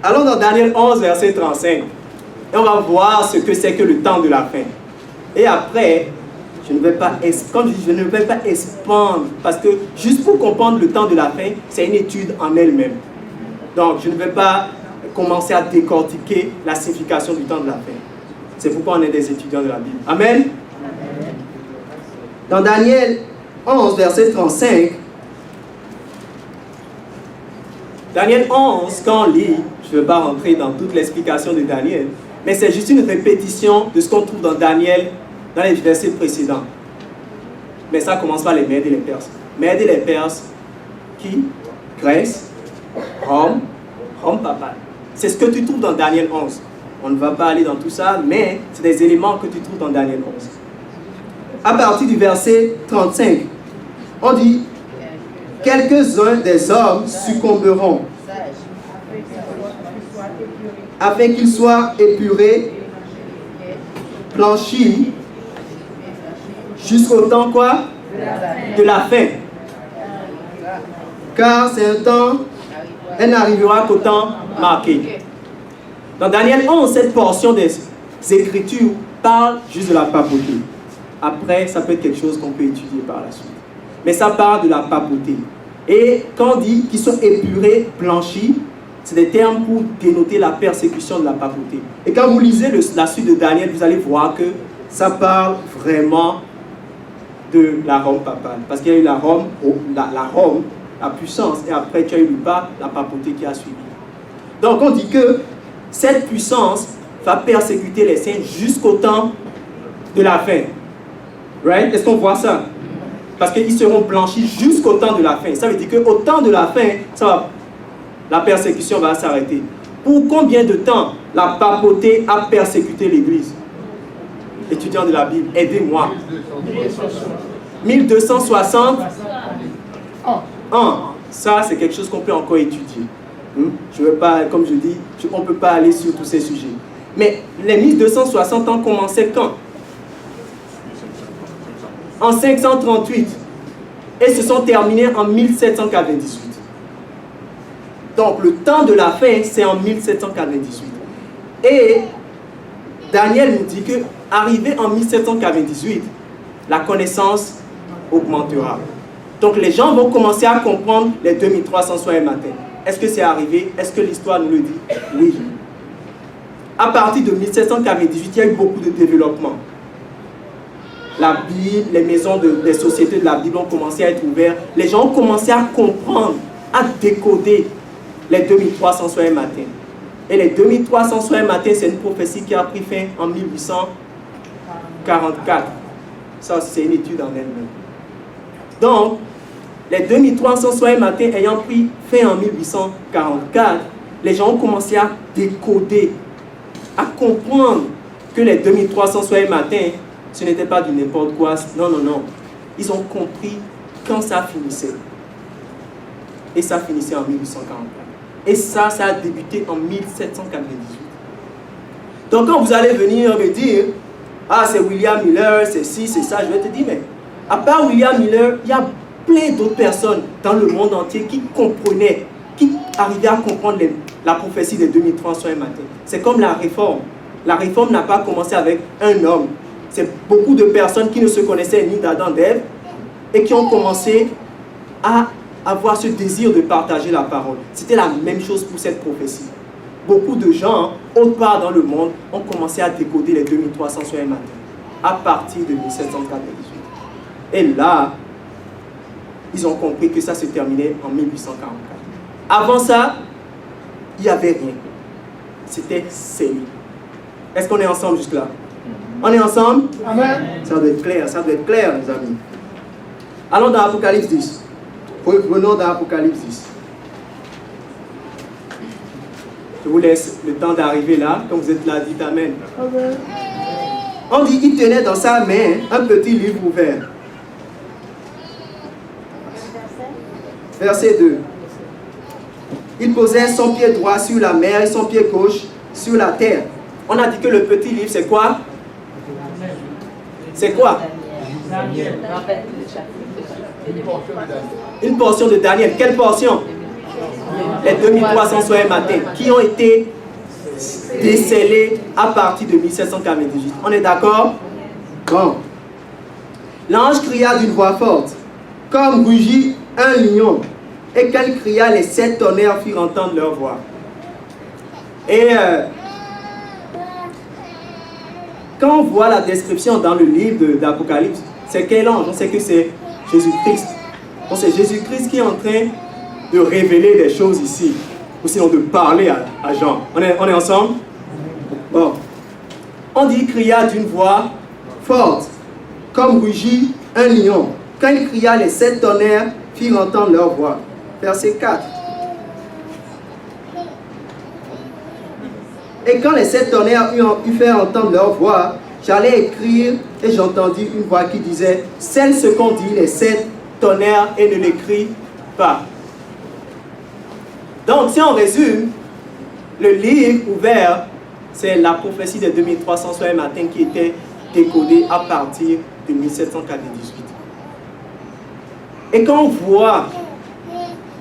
Speaker 1: Allons dans Daniel 11, verset 35. Et on va voir ce que c'est que le temps de la fin. Et après, je ne vais pas expandre, parce que juste pour comprendre le temps de la fin, c'est une étude en elle-même. Donc, je ne vais pas commencer à décortiquer la signification du temps de la fin. C'est pourquoi on est des étudiants de la Bible. Amen. Dans Daniel 11, verset 35, Daniel 11, quand on lit, je ne vais pas rentrer dans toute l'explication de Daniel, mais c'est juste une répétition de ce qu'on trouve dans Daniel, dans les versets précédents. Mais ça commence par les Mèdes et les Perses. Mèdes et les Perses, qui? Grèce, Rome, Rome papale. C'est ce que tu trouves dans Daniel 11. On ne va pas aller dans tout ça, mais c'est des éléments que tu trouves dans Daniel 11. À partir du verset 35, on dit « Quelques-uns des hommes succomberont afin qu'ils soient épurés, blanchis, jusqu'au temps quoi? De la fin. Car c'est un temps, elle n'arrivera qu'au temps marqué. » Dans Daniel 11, cette portion des Écritures parle juste de la papauté. Après, ça peut être quelque chose qu'on peut étudier par la suite. Mais ça parle de la papauté. Et quand on dit qu'ils sont épurés, blanchis, c'est des termes pour dénoter la persécution de la papauté. Et quand vous lisez la suite de Daniel, vous allez voir que ça parle vraiment de la Rome papale. Parce qu'il y a eu la Rome, la puissance, et après tu as eu le pape, la papauté qui a suivi. Donc on dit que cette puissance va persécuter les saints jusqu'au temps de la fin. Right? Est-ce qu'on voit ça? Parce qu'ils seront blanchis jusqu'au temps de la fin. Ça veut dire qu'au temps de la fin, la persécution va s'arrêter. Pour combien de temps la papauté a persécuté l'Église? Étudiants de la Bible, aidez-moi. 1260 ans. Ça, c'est quelque chose qu'on peut encore étudier. Je veux pas, comme je dis, on ne peut pas aller sur tous ces sujets. Mais les 1260 ans commençaient quand? En 538. Et se sont terminés en 1798. Donc le temps de la fin, c'est en 1798. Et Daniel nous dit que, arrivé en 1798, la connaissance augmentera. Donc les gens vont commencer à comprendre les 2300 soirs et matins. Est-ce que c'est arrivé? Est-ce que l'histoire nous le dit? Oui. À partir de 1798, il y a eu beaucoup de développement. La Bible, les maisons des sociétés de la Bible ont commencé à être ouvertes. Les gens ont commencé à comprendre, à décoder les 2300 soirs et matins. Et les 2300 soirs et matins, c'est une prophétie qui a pris fin en 1844. Ça, c'est une étude en elle-même. Donc, les 2300 soirs et matins ayant pris fin en 1844, les gens ont commencé à décoder, à comprendre que les 2300 soirs et matins, ce n'était pas du n'importe quoi. Non, non, non. Ils ont compris quand ça finissait. Et ça finissait en 1844. Et ça a débuté en 1798. Donc quand vous allez venir me dire, ah, c'est William Miller, c'est ci, c'est ça, je vais te dire, mais à part William Miller, il y a plein d'autres personnes dans le monde entier qui comprenaient, qui arrivaient à comprendre la prophétie des 2300 soirs et matins. C'est comme la réforme. La réforme n'a pas commencé avec un homme. C'est beaucoup de personnes qui ne se connaissaient ni d'Adam d'Ève et qui ont commencé à avoir ce désir de partager la parole. C'était la même chose pour cette prophétie. Beaucoup de gens, autre part dans le monde, ont commencé à décoder les 2300 soirs et matins à partir de 1798. Et là, ils ont compris que ça se terminait en 1844. Avant ça, il n'y avait rien. C'était scellé. Est-ce qu'on est ensemble jusque-là? On est ensemble?
Speaker 3: Amen.
Speaker 1: Ça doit être clair, les amis. Allons dans Apocalypse 10. Revenons dans Apocalypse 10. Je vous laisse le temps d'arriver là. Quand vous êtes là, dites Amen.
Speaker 3: Amen.
Speaker 1: On dit qu'il tenait dans sa main un petit livre ouvert. Verset 2. Il posait son pied droit sur la mer et son pied gauche sur la terre. On a dit que le petit livre, c'est quoi? C'est quoi? Une portion de Daniel. Quelle portion? Les 2300 soins matin qui ont été décelés à partir de 1798. On est d'accord? Bon. L'ange cria d'une voix forte, comme rugit un lion. Et quand il cria, les 7 tonnerres firent entendre leur voix. Et quand on voit la description dans le livre d'Apocalypse, c'est quel ange? On sait que c'est Jésus-Christ. Donc c'est Jésus-Christ qui est en train de révéler des choses ici. Ou sinon de parler à Jean. On est ensemble? Bon. On dit qu'il cria d'une voix forte, comme rugit un lion. Quand il cria, les 7 tonnerres firent entendre leur voix. Verset 4. Et quand les 7 tonnerres eurent fait entendre leur voix, j'allais écrire et j'entendis une voix qui disait, scelle ce qu'ont dit les 7 tonnerres et ne l'écris pas. Donc, si on résume, le livre ouvert, c'est la prophétie des 2300 soirs matin qui était décodée à partir de 1798. Et quand on voit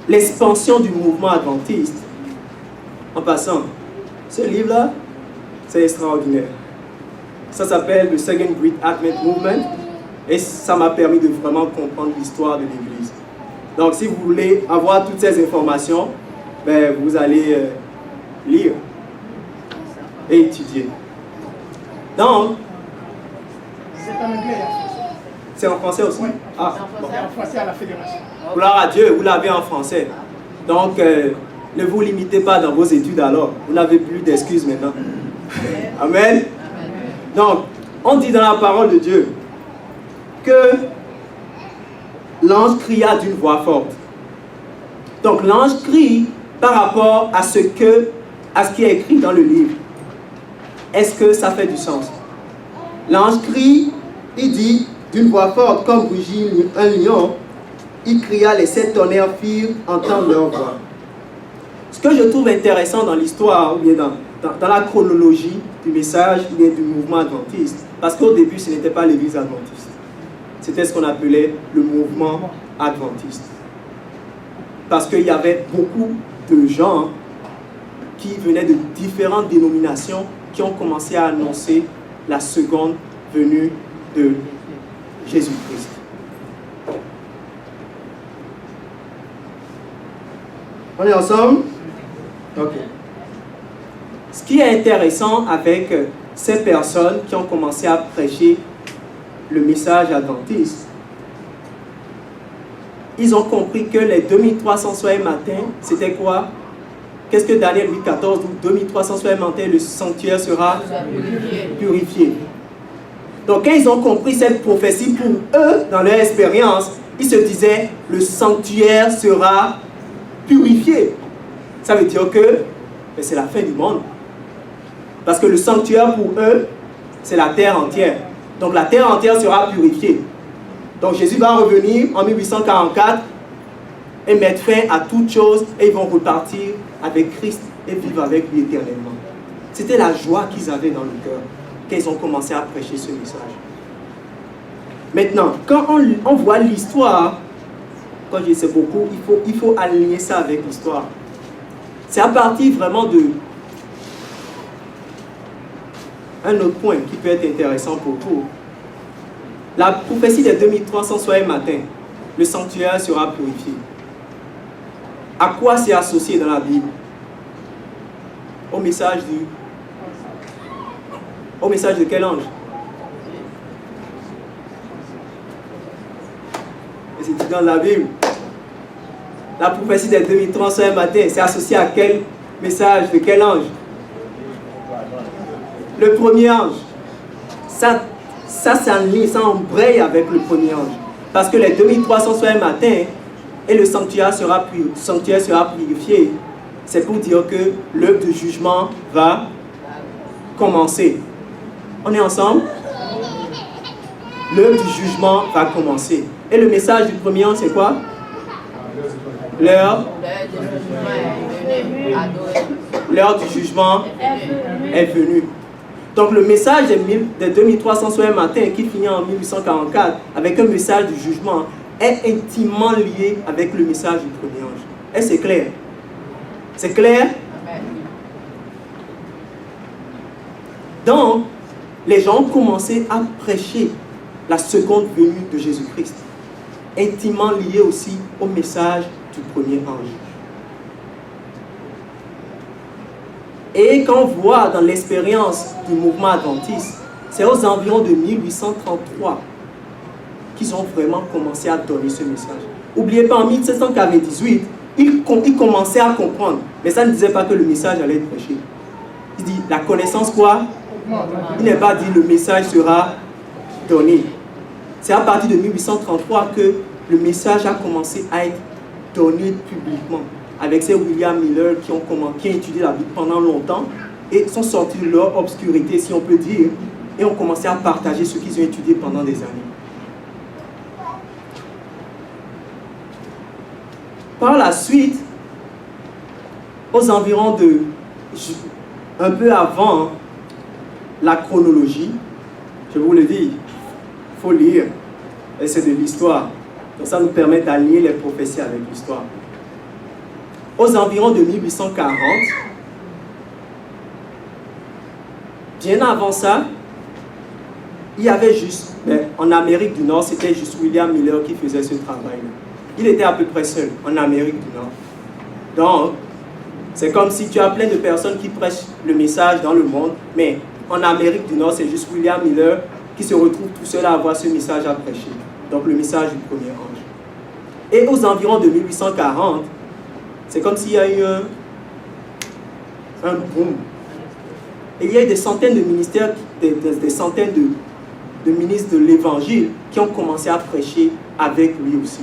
Speaker 1: l'expansion du mouvement adventiste, en passant, ce livre-là, c'est extraordinaire. Ça s'appelle le Second Great Advent Movement et ça m'a permis de vraiment comprendre l'histoire de l'Église. Donc, si vous voulez avoir toutes ces informations, ben, vous allez lire et étudier. Donc,
Speaker 3: C'est en anglais et en français.
Speaker 1: c'est en français aussi?
Speaker 3: Oui.
Speaker 1: Ah,
Speaker 3: C'est en français à la fédération.
Speaker 1: gloire à Dieu, vous l'avez en français. Donc, ne vous limitez pas dans vos études alors. Vous n'avez plus d'excuses maintenant. Amen. Donc, on dit dans la parole de Dieu que l'ange cria d'une voix forte. Donc, l'ange crie par rapport à ce qui est écrit dans le livre. Est-ce que ça fait du sens? L'ange crie, il dit d'une voix forte, comme rugit un lion, il cria, les 7 tonnerres firent entendre leur voix. Ce que je trouve intéressant dans l'histoire, ou bien dans la chronologie du message, ou bien du mouvement adventiste, parce qu'au début, ce n'était pas l'église adventiste. C'était ce qu'on appelait le mouvement adventiste. Parce qu'il y avait beaucoup de gens qui venaient de différentes dénominations qui ont commencé à annoncer la seconde venue de Jésus-Christ. On est ensemble? Ok. Ce qui est intéressant avec ces personnes qui ont commencé à prêcher le message adventiste, ils ont compris que les 2300 soirs matin, c'était quoi? Qu'est-ce que Daniel 8,14 dit? 2300 soirs matin, le sanctuaire sera purifié. Donc quand ils ont compris cette prophétie, pour eux, dans leur expérience, ils se disaient, le sanctuaire sera purifié. Ça veut dire que c'est la fin du monde. Parce que le sanctuaire pour eux, c'est la terre entière. Donc la terre entière sera purifiée. Donc Jésus va revenir en 1844 et mettre fin à toutes choses et ils vont repartir avec Christ et vivre avec lui éternellement. C'était la joie qu'ils avaient dans le cœur quand ils ont commencé à prêcher ce message. Maintenant, quand on voit l'histoire, quand je dis c'est beaucoup, il faut aligner ça avec l'histoire. C'est à partir vraiment de un autre point qui peut être intéressant pour vous. La prophétie des 2300 soirs matin, le sanctuaire sera purifié. À quoi c'est associé dans la Bible? Au message de quel ange? Et c'est dit dans la Bible. La prophétie des 2300 soirs matin, c'est associé à quel message de quel ange? Le premier ange. Ça s'enligne, ça embraye avec le premier ange. Parce que les 2300 soirs matin et le sanctuaire sera purifié. C'est pour dire que l'œuvre de jugement va commencer. On est ensemble? l'heure du jugement va commencer. Et le message du premier ange, c'est quoi? L'heure du jugement est venue. Donc le message des 2300 soirs matin qui finit en 1844 avec un message du jugement est intimement lié avec le message du premier ange. Est-ce que c'est clair? C'est clair? Donc, les gens ont commencé à prêcher la seconde venue de Jésus-Christ, intimement lié aussi au message du premier ange. Et quand on voit dans l'expérience du mouvement adventiste, c'est aux environs de 1833 qu'ils ont vraiment commencé à donner ce message. N'oubliez pas, en 1798, ils commençaient à comprendre, mais ça ne disait pas que le message allait être prêché. Il dit, la connaissance quoi? Il n'est pas dit le message sera donné. C'est à partir de 1833 que le message a commencé à être donné publiquement. Avec ces William Miller qui ont étudié la Bible pendant longtemps et sont sortis de leur obscurité, si on peut dire, et ont commencé à partager ce qu'ils ont étudié pendant des années. Par la suite, aux environs de un peu avant la chronologie, je vous le dis, il faut lire, et c'est de l'histoire. Donc ça nous permet d'allier les prophéties avec l'histoire. Aux environs de 1840, bien avant ça, il y avait juste, en Amérique du Nord, c'était juste William Miller qui faisait ce travail-là. Il était à peu près seul en Amérique du Nord. Donc, c'est comme si tu as plein de personnes qui prêchent le message dans le monde, mais en Amérique du Nord, c'est juste William Miller qui se retrouve tout seul à avoir ce message à prêcher. Donc, le message du premier ange. Et aux environs de 1840, c'est comme s'il y a eu un boom. Et il y a eu des centaines de ministères, des centaines de ministres de l'Évangile qui ont commencé à prêcher avec lui aussi.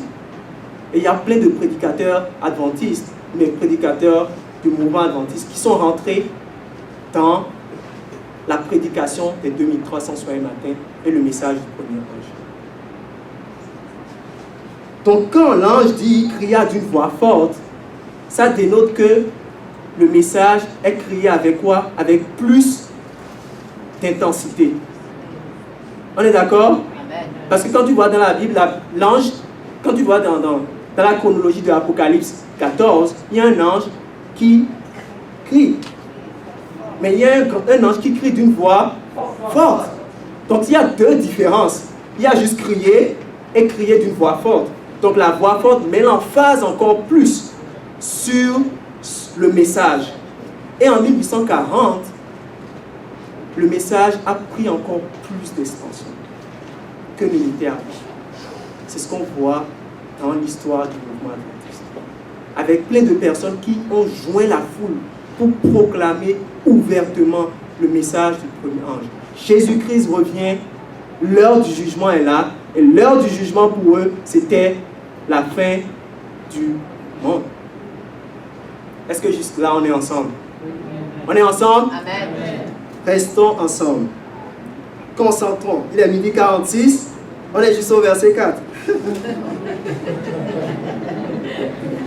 Speaker 1: Et il y a plein de prédicateurs adventistes, mais prédicateurs du mouvement adventiste qui sont rentrés dans la prédication des 2300 soirs et matin et le message du premier ange. Donc quand l'ange dit « cria d'une voix forte », ça dénote que le message est crié avec quoi? Avec plus d'intensité. On est d'accord? Parce que quand tu vois dans la Bible, l'ange, quand tu vois dans la chronologie de l'Apocalypse 14, il y a un ange qui crie. Mais il y a un ange qui crie d'une voix forte. Donc il y a deux différences. Il y a juste crier et crier d'une voix forte. Donc la voix forte met l'emphase encore plus sur le message. Et en 1840, le message a pris encore plus d'expansion que ne l'était avant. C'est ce qu'on voit dans l'histoire du mouvement adventiste. Avec plein de personnes qui ont joint la foule pour proclamer ouvertement le message du premier ange. Jésus-Christ revient, l'heure du jugement est là, et l'heure du jugement pour eux, c'était la fin du monde. Est-ce que jusque là, on est ensemble? On est ensemble?
Speaker 2: Amen.
Speaker 1: Restons ensemble. Concentrons. Il est 12h46. On est juste au verset 4.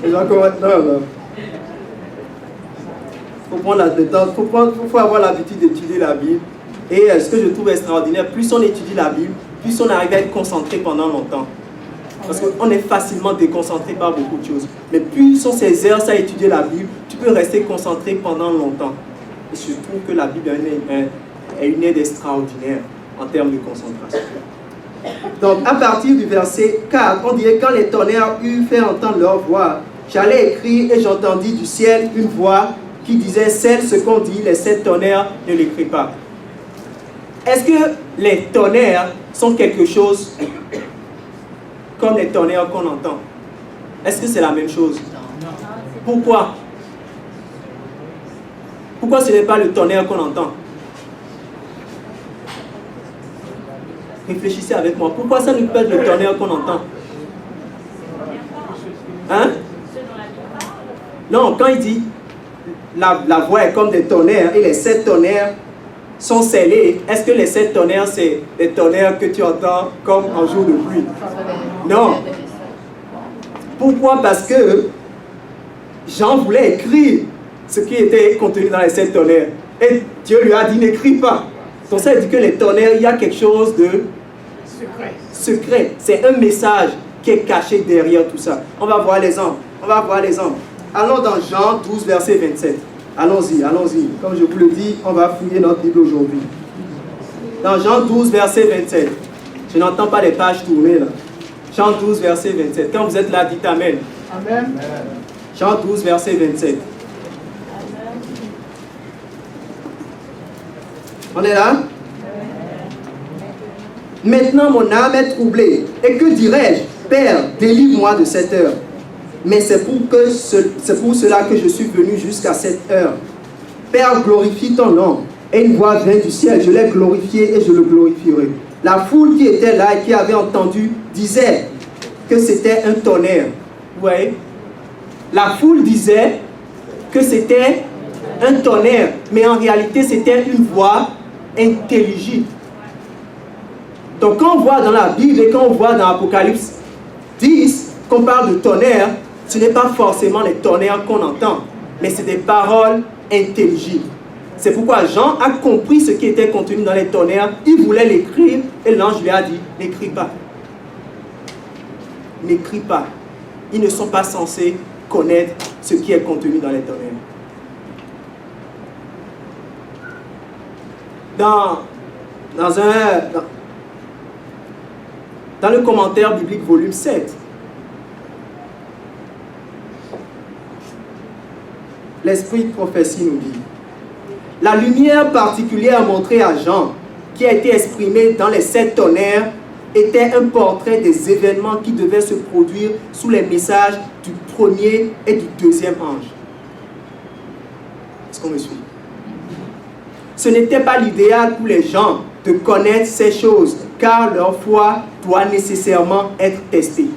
Speaker 1: Il faut prendre le temps. Il faut avoir l'habitude d'étudier la Bible. Et ce que je trouve extraordinaire, plus on étudie la Bible, plus on arrive à être concentré pendant longtemps. Parce qu'on est facilement déconcentré par beaucoup de choses. Mais plus sont ces heures à étudier la Bible, tu peux rester concentré pendant longtemps. Et je trouve que la Bible est une aide extraordinaire en termes de concentration. Donc, à partir du verset 4, on dirait quand les tonnerres eurent fait entendre leur voix, j'allais écrire et j'entendis du ciel une voix qui disait, celle ce qu'on dit, les 7 tonnerres, ne l'écris pas. Est-ce que les tonnerres sont quelque chose comme les tonnerres qu'on entend? Est-ce que c'est la même chose? Non. Pourquoi? Pourquoi ce n'est pas le tonnerre qu'on entend? Réfléchissez avec moi. Pourquoi ça ne peut pas être le tonnerre qu'on entend? Hein? Non, quand il dit la voix est comme des tonnerres et les 7 tonnerres sont scellés, est-ce que les 7 tonnerres, c'est les tonnerres que tu entends comme en jour de pluie? Non. Pourquoi? Parce que Jean voulait écrire ce qui était contenu dans les 7 tonnerres. Et Dieu lui a dit, n'écris pas. Donc ça veut dire que les tonnerres, il y a quelque chose de secret. C'est un message qui est caché derrière tout ça. On va voir l'exemple. Allons dans Jean 12, verset 27. Allons-y. Comme je vous le dis, on va fouiller notre Bible aujourd'hui. Dans Jean 12, verset 27. Je n'entends pas les pages tourner là. Jean 12, verset 27. Quand vous êtes là, dites Amen.
Speaker 3: Amen.
Speaker 1: Jean 12, verset 27. On est là? Maintenant, mon âme est troublée. Et que dirais-je? Père, délivre-moi de cette heure. Mais c'est pour cela que je suis venu jusqu'à cette heure. Père, glorifie ton nom. Et une voix vient du ciel. Je l'ai glorifié et je le glorifierai. La foule qui était là et qui avait entendu disait que c'était un tonnerre. Vous voyez? La foule disait que c'était un tonnerre. Mais en réalité, c'était une voix intelligible. Donc quand on voit dans la Bible et quand on voit dans Apocalypse 10 qu'on parle de tonnerre, ce n'est pas forcément les tonnerres qu'on entend, mais c'est des paroles intelligibles. C'est pourquoi Jean a compris ce qui était contenu dans les tonnerres, il voulait l'écrire et l'ange lui a dit, n'écris pas. N'écris pas. Ils ne sont pas censés connaître ce qui est contenu dans les tonnerres. Dans le commentaire biblique volume 7, l'esprit de prophétie nous dit: la lumière particulière montrée à Jean, qui a été exprimée dans les 7 tonnerres, était un portrait des événements qui devaient se produire sous les messages du premier et du deuxième ange. Est-ce qu'on me suit? Ce n'était pas l'idéal pour les gens de connaître ces choses, car leur foi doit nécessairement être testée.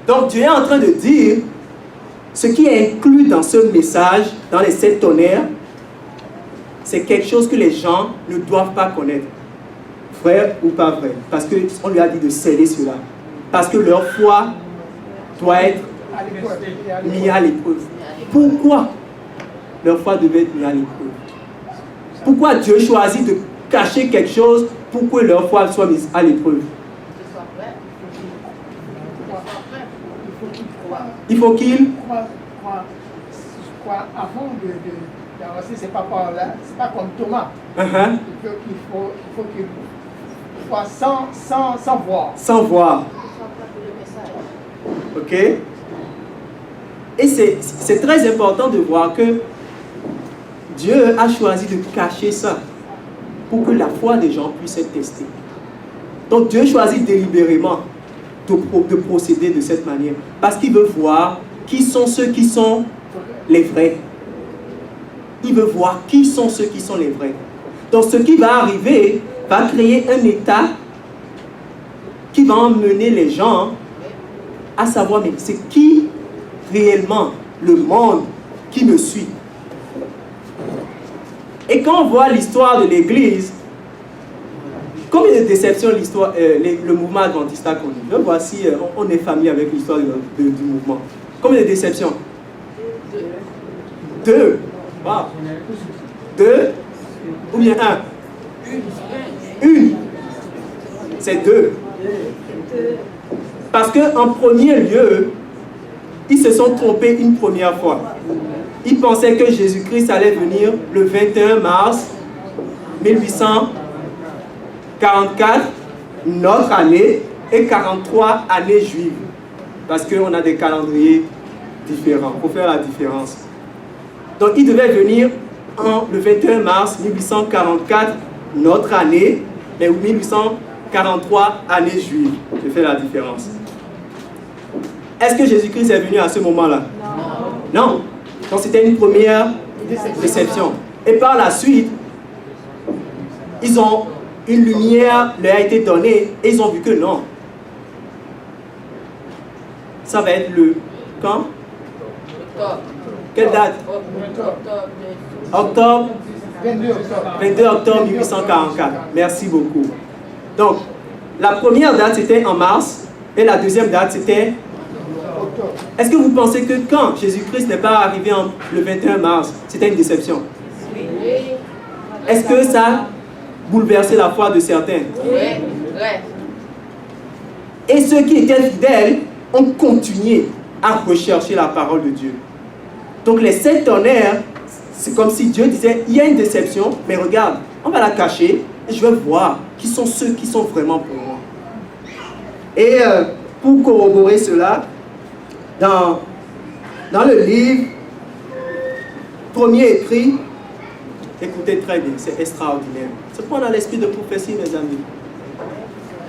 Speaker 1: Donc Dieu est en train de dire, ce qui est inclus dans ce message, dans les 7 tonnerres, c'est quelque chose que les gens ne doivent pas connaître. Vrai ou pas vrai? Parce qu'on lui a dit de sceller cela. Parce que leur foi doit être mise à l'épreuve. Pourquoi leur foi devait être mise à l'épreuve? Pourquoi Dieu choisit de cacher quelque chose pour que leur foi soit mise à l'épreuve? Il faut qu'il
Speaker 3: croit avant d'avancer, c'est pas par là, c'est pas comme Thomas. Il faut qu'il croit sans voir.
Speaker 1: Sans voir. Ok? Et c'est très important de voir que Dieu a choisi de cacher ça pour que la foi des gens puisse être testée. Donc Dieu choisit délibérément de procéder de cette manière parce qu'il veut voir qui sont ceux qui sont les vrais. Il veut voir qui sont ceux qui sont les vrais. Donc ce qui va arriver va créer un état qui va emmener les gens à savoir, mais c'est qui réellement le monde qui me suit? Et quand on voit l'histoire de l'Église, combien de déceptions le mouvement adventiste a connu? Je vois si on est familier avec l'histoire du mouvement. Combien de déceptions? 2. Wow. 2 ou bien 1? Une. C'est 2. Parce qu'en premier lieu, ils se sont trompés une première fois. Ils pensaient que Jésus-Christ allait venir le 21 mars 1844, notre année, et 43 années juives. Parce qu'on a des calendriers différents. Il faut faire la différence. Donc, il devait venir le 21 mars 1844, notre année, mais 1843 années juives. Je fais la différence. Est-ce que Jésus-Christ est venu à ce moment-là? Non. Donc c'était une première déception. Et par la suite, une lumière leur a été donnée et ils ont vu que non. Ça va être le... Quand? Quelle date? Octobre
Speaker 3: 22 octobre.
Speaker 1: 22 octobre 1844. Merci beaucoup. Donc, la première date, c'était en mars, et la deuxième date, c'était...
Speaker 3: Octobre.
Speaker 1: Est-ce que vous pensez que quand Jésus-Christ n'est pas arrivé le 21 mars, c'était une déception? Est-ce que ça a bouleversé la foi de certains? Et ceux qui étaient fidèles ont continué à rechercher la parole de Dieu. Donc les 7 tonnerres, c'est comme si Dieu disait, il y a une déception, mais regarde, on va la cacher et je vais voir qui sont ceux qui sont vraiment pour moi. Et pour corroborer cela, dans le livre premier écrit, écoutez très bien, c'est extraordinaire. C'est pour on a l'esprit de prophétie, mes amis.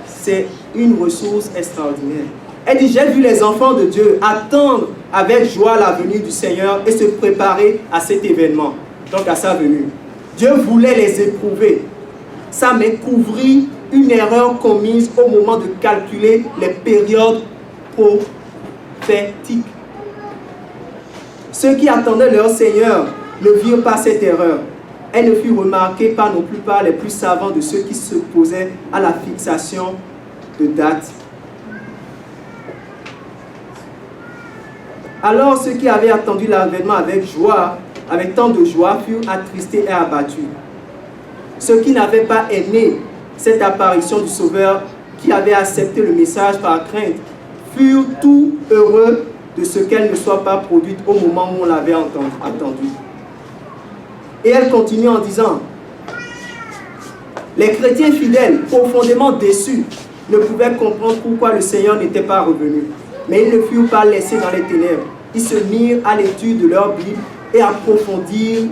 Speaker 1: C'est une ressource extraordinaire. Elle dit, j'ai vu les enfants de Dieu attendre avec joie la venue du Seigneur et se préparer à cet événement, donc à sa venue. Dieu voulait les éprouver. Ça m'a couvrit une erreur commise au moment de calculer les périodes prophétiques. Ceux qui attendaient leur Seigneur ne virent pas cette erreur. Elle ne fut remarquée pas non plus par les plus savants de ceux qui s'opposaient à la fixation de date. Alors ceux qui avaient attendu l'avènement avec joie, avec tant de joie, furent attristés et abattus. Ceux qui n'avaient pas aimé cette apparition du Sauveur, qui avaient accepté le message par crainte, furent tout heureux de ce qu'elle ne soit pas produite au moment où on l'avait attendu. Et elle continue en disant, les chrétiens fidèles, profondément déçus, ne pouvaient comprendre pourquoi le Seigneur n'était pas revenu. Mais ils ne furent pas laissés dans les ténèbres. Ils se mirent à l'étude de leur Bible et approfondirent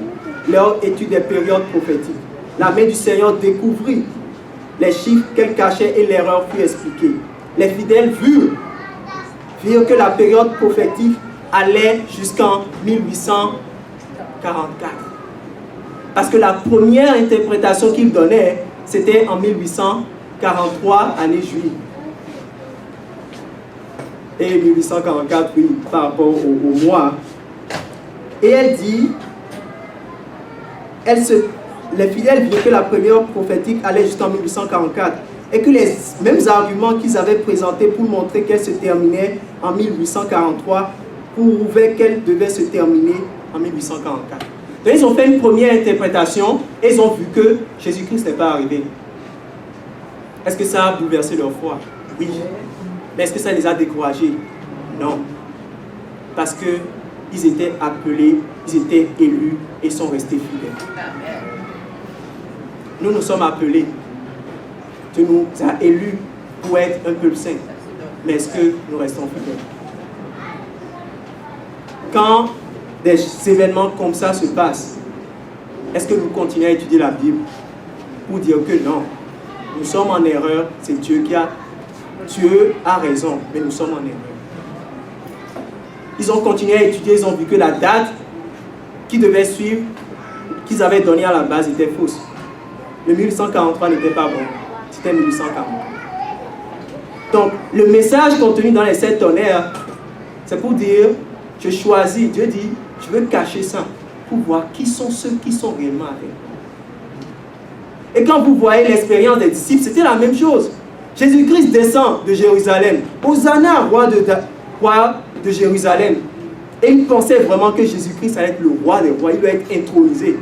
Speaker 1: leur étude des périodes prophétiques. La main du Seigneur découvrit les chiffres qu'elle cachait et l'erreur fut expliquée. Les fidèles virent que la période prophétique allait jusqu'en 1844. Parce que la première interprétation qu'il donnait, c'était en 1843, année juive. Et 1844, oui, par rapport au mois. Et elle dit, les fidèles virent que la période prophétique allait jusqu'en 1844 et que les mêmes arguments qu'ils avaient présentés pour montrer qu'elle se terminait en 1843 prouvaient qu'elle devait se terminer en 1844. Donc ils ont fait une première interprétation et ils ont vu que Jésus-Christ n'est pas arrivé. Est-ce que ça a bouleversé leur foi? Oui. Mais est-ce que ça les a découragés? Non. Parce qu'ils étaient appelés, ils étaient élus et sont restés fidèles. Nous sommes appelés. Dieu nous a élus pour être un peuple saint. Mais est-ce que nous restons fidèles? Quand des événements comme ça se passent, est-ce que nous continuons à étudier la Bible pour dire que non, nous sommes en erreur, c'est Dieu a raison, mais nous sommes en erreur. Ils ont continué à étudier, ils ont vu que la date qui devait suivre, qu'ils avaient donnée à la base, était fausse. Le 1843 n'était pas bon, c'était 1840. Donc, le message contenu dans les 7 tonnerres, c'est pour dire, je choisis, Dieu dit, je veux cacher ça, pour voir qui sont ceux qui sont réellement avec moi. Et quand vous voyez l'expérience des disciples, c'était la même chose. Jésus-Christ descend de Jérusalem. Hosanna, roi de Jérusalem. Et ils pensaient vraiment que Jésus-Christ allait être le roi des rois, il doit être intronisé.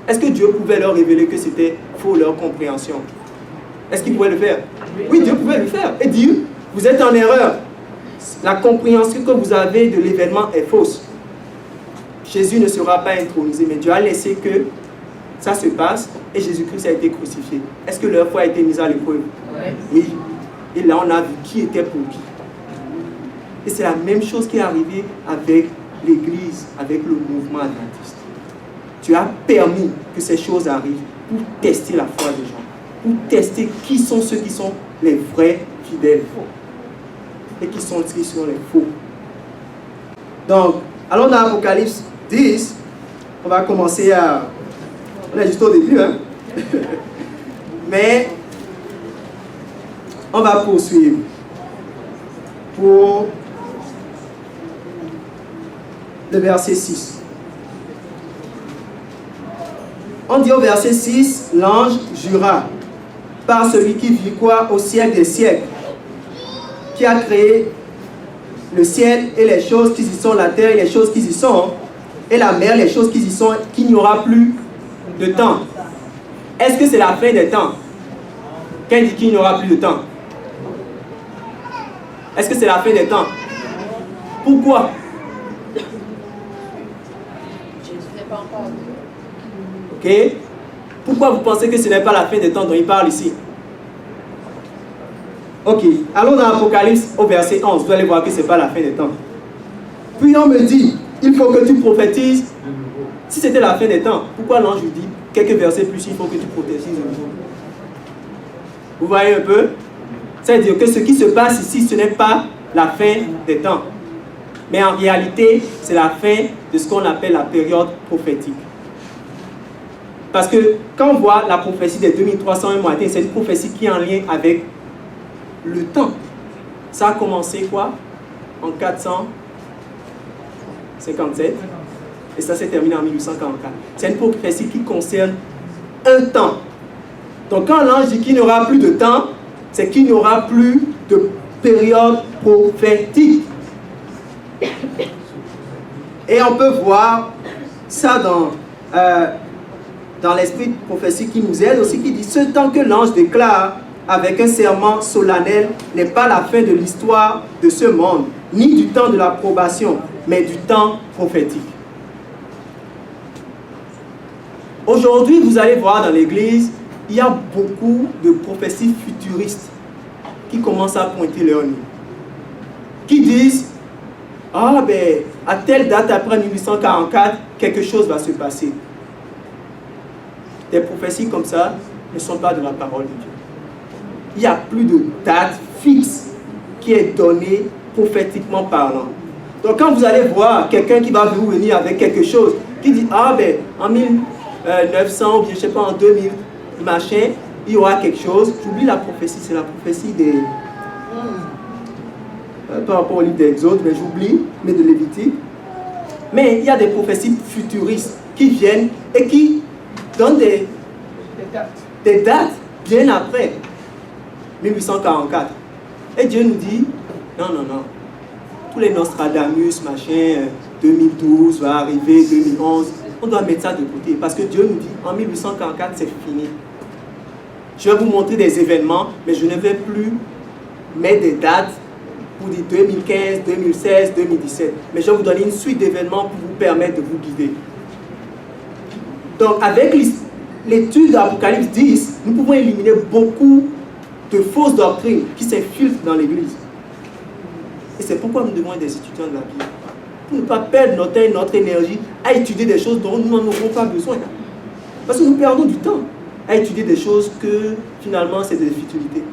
Speaker 1: Est-ce que Dieu pouvait leur révéler que c'était faux leur compréhension? Est-ce qu'il pouvait le faire? Oui, Dieu pouvait le faire. Et dire, vous êtes en erreur. La compréhension que vous avez de l'événement est fausse. Jésus ne sera pas intronisé, mais Dieu a laissé que ça se passe et Jésus-Christ a été crucifié. Est-ce que leur foi a été mise à l'épreuve? Oui. Et là, on a vu qui était pour qui. Et c'est la même chose qui est arrivée avec l'Église, avec le mouvement adventiste. Tu as permis que ces choses arrivent pour tester la foi des gens, pour tester qui sont ceux qui sont les vrais fidèles et qui sont les faux. Donc, allons dans Apocalypse 10, on va commencer à... On est juste au début, hein? Mais on va poursuivre pour le verset 6. On dit au verset 6, l'ange jura par celui qui vit quoi au siècle des siècles, qui a créé le ciel et les choses qui y sont, la terre et les choses qui y sont, et la mer, les choses qui y sont, qu'il n'y aura plus de temps. Est-ce que c'est la fin des temps? Qui dit qu'il n'y aura plus de temps? Est-ce que c'est la fin des temps? Pourquoi? Ok? Pourquoi vous pensez que ce n'est pas la fin des temps dont il parle ici? Ok, allons dans l'Apocalypse au verset 11, vous allez voir que ce n'est pas la fin des temps. Puis on me dit, il faut que tu prophétises. Si c'était la fin des temps, pourquoi l'ange lui dit quelques versets plus, il faut que tu prophétises de nouveau? Vous voyez un peu? C'est-à-dire que ce qui se passe ici, ce n'est pas la fin des temps. Mais en réalité, c'est la fin de ce qu'on appelle la période prophétique. Parce que quand on voit la prophétie des 2301 matin, c'est une prophétie qui est en lien avec le temps. Ça a commencé quoi? En 457. Et ça s'est terminé en 1844. C'est une prophétie qui concerne un temps. Donc quand l'ange dit qu'il n'y aura plus de temps, c'est qu'il n'y aura plus de période prophétique. Et on peut voir ça dans l'esprit de prophétie qui nous aide aussi, qui dit: ce temps que l'ange déclare avec un serment solennel n'est pas la fin de l'histoire de ce monde, ni du temps de l'approbation, mais du temps prophétique. Aujourd'hui, vous allez voir dans l'église, il y a beaucoup de prophéties futuristes qui commencent à pointer leur nez, qui disent: ah ben, à telle date après 1844, quelque chose va se passer. Des prophéties comme ça ne sont pas de la parole de Dieu. Il n'y a plus de date fixe qui est donnée prophétiquement parlant. Donc quand vous allez voir quelqu'un qui va vous venir avec quelque chose, qui dit: ah ben, en 1900 ou bien je sais pas, en 2000, machin, il y aura quelque chose. J'oublie la prophétie, c'est la prophétie des... par rapport au livre d'Exode, mais j'oublie, mais de Lévitique. Mais il y a des prophéties futuristes qui viennent et qui donnent des dates bien après 1844. Et Dieu nous dit: non, non, non. Tous les Nostradamus, machin, 2012 va arriver, 2011, on doit mettre ça de côté. Parce que Dieu nous dit: en 1844, c'est fini. Je vais vous montrer des événements, mais je ne vais plus mettre des dates pour dire 2015, 2016, 2017. Mais je vais vous donner une suite d'événements pour vous permettre de vous guider. Donc, avec l'étude d'Apocalypse 10, nous pouvons éliminer beaucoup de fausses doctrines qui s'infiltrent dans l'Église. Et c'est pourquoi nous devons être des étudiants de la Bible. Pour ne pas perdre notre temps et notre énergie à étudier des choses dont nous n'en aurons pas besoin. Parce que nous perdons du temps à étudier des choses que finalement c'est des futilités.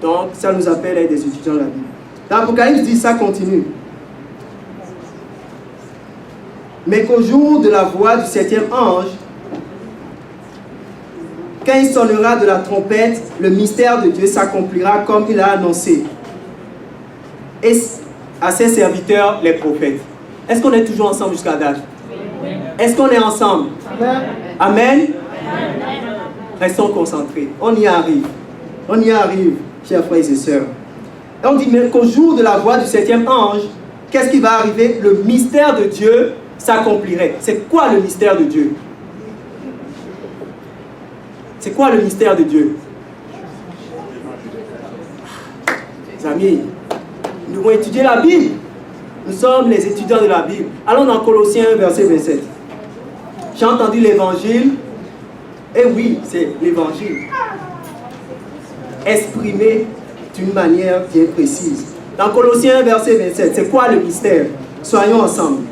Speaker 1: Donc ça nous appelle à être des étudiants de la Bible. L'Apocalypse dit, ça continue. Mais qu'au jour de la voix du 7e ange, quand il sonnera de la trompette, le mystère de Dieu s'accomplira comme il a annoncé. Et à ses serviteurs, les prophètes. Est-ce qu'on est toujours ensemble jusqu'à date? Est-ce qu'on est ensemble? Amen. Amen. Restons concentrés. On y arrive. On y arrive, chers frères et sœurs. Et on dit, mais qu'au jour de la voix du 7e ange, qu'est-ce qui va arriver? Le mystère de Dieu s'accomplirait. C'est quoi le mystère de Dieu? C'est quoi le mystère de Dieu? Les amis, nous devons étudier la Bible. Nous sommes les étudiants de la Bible. Allons dans Colossiens 1, verset 27. J'ai entendu l'évangile. Et oui, c'est l'évangile exprimé d'une manière bien précise. Dans Colossiens 1, verset 27, c'est quoi le mystère? Soyons ensemble.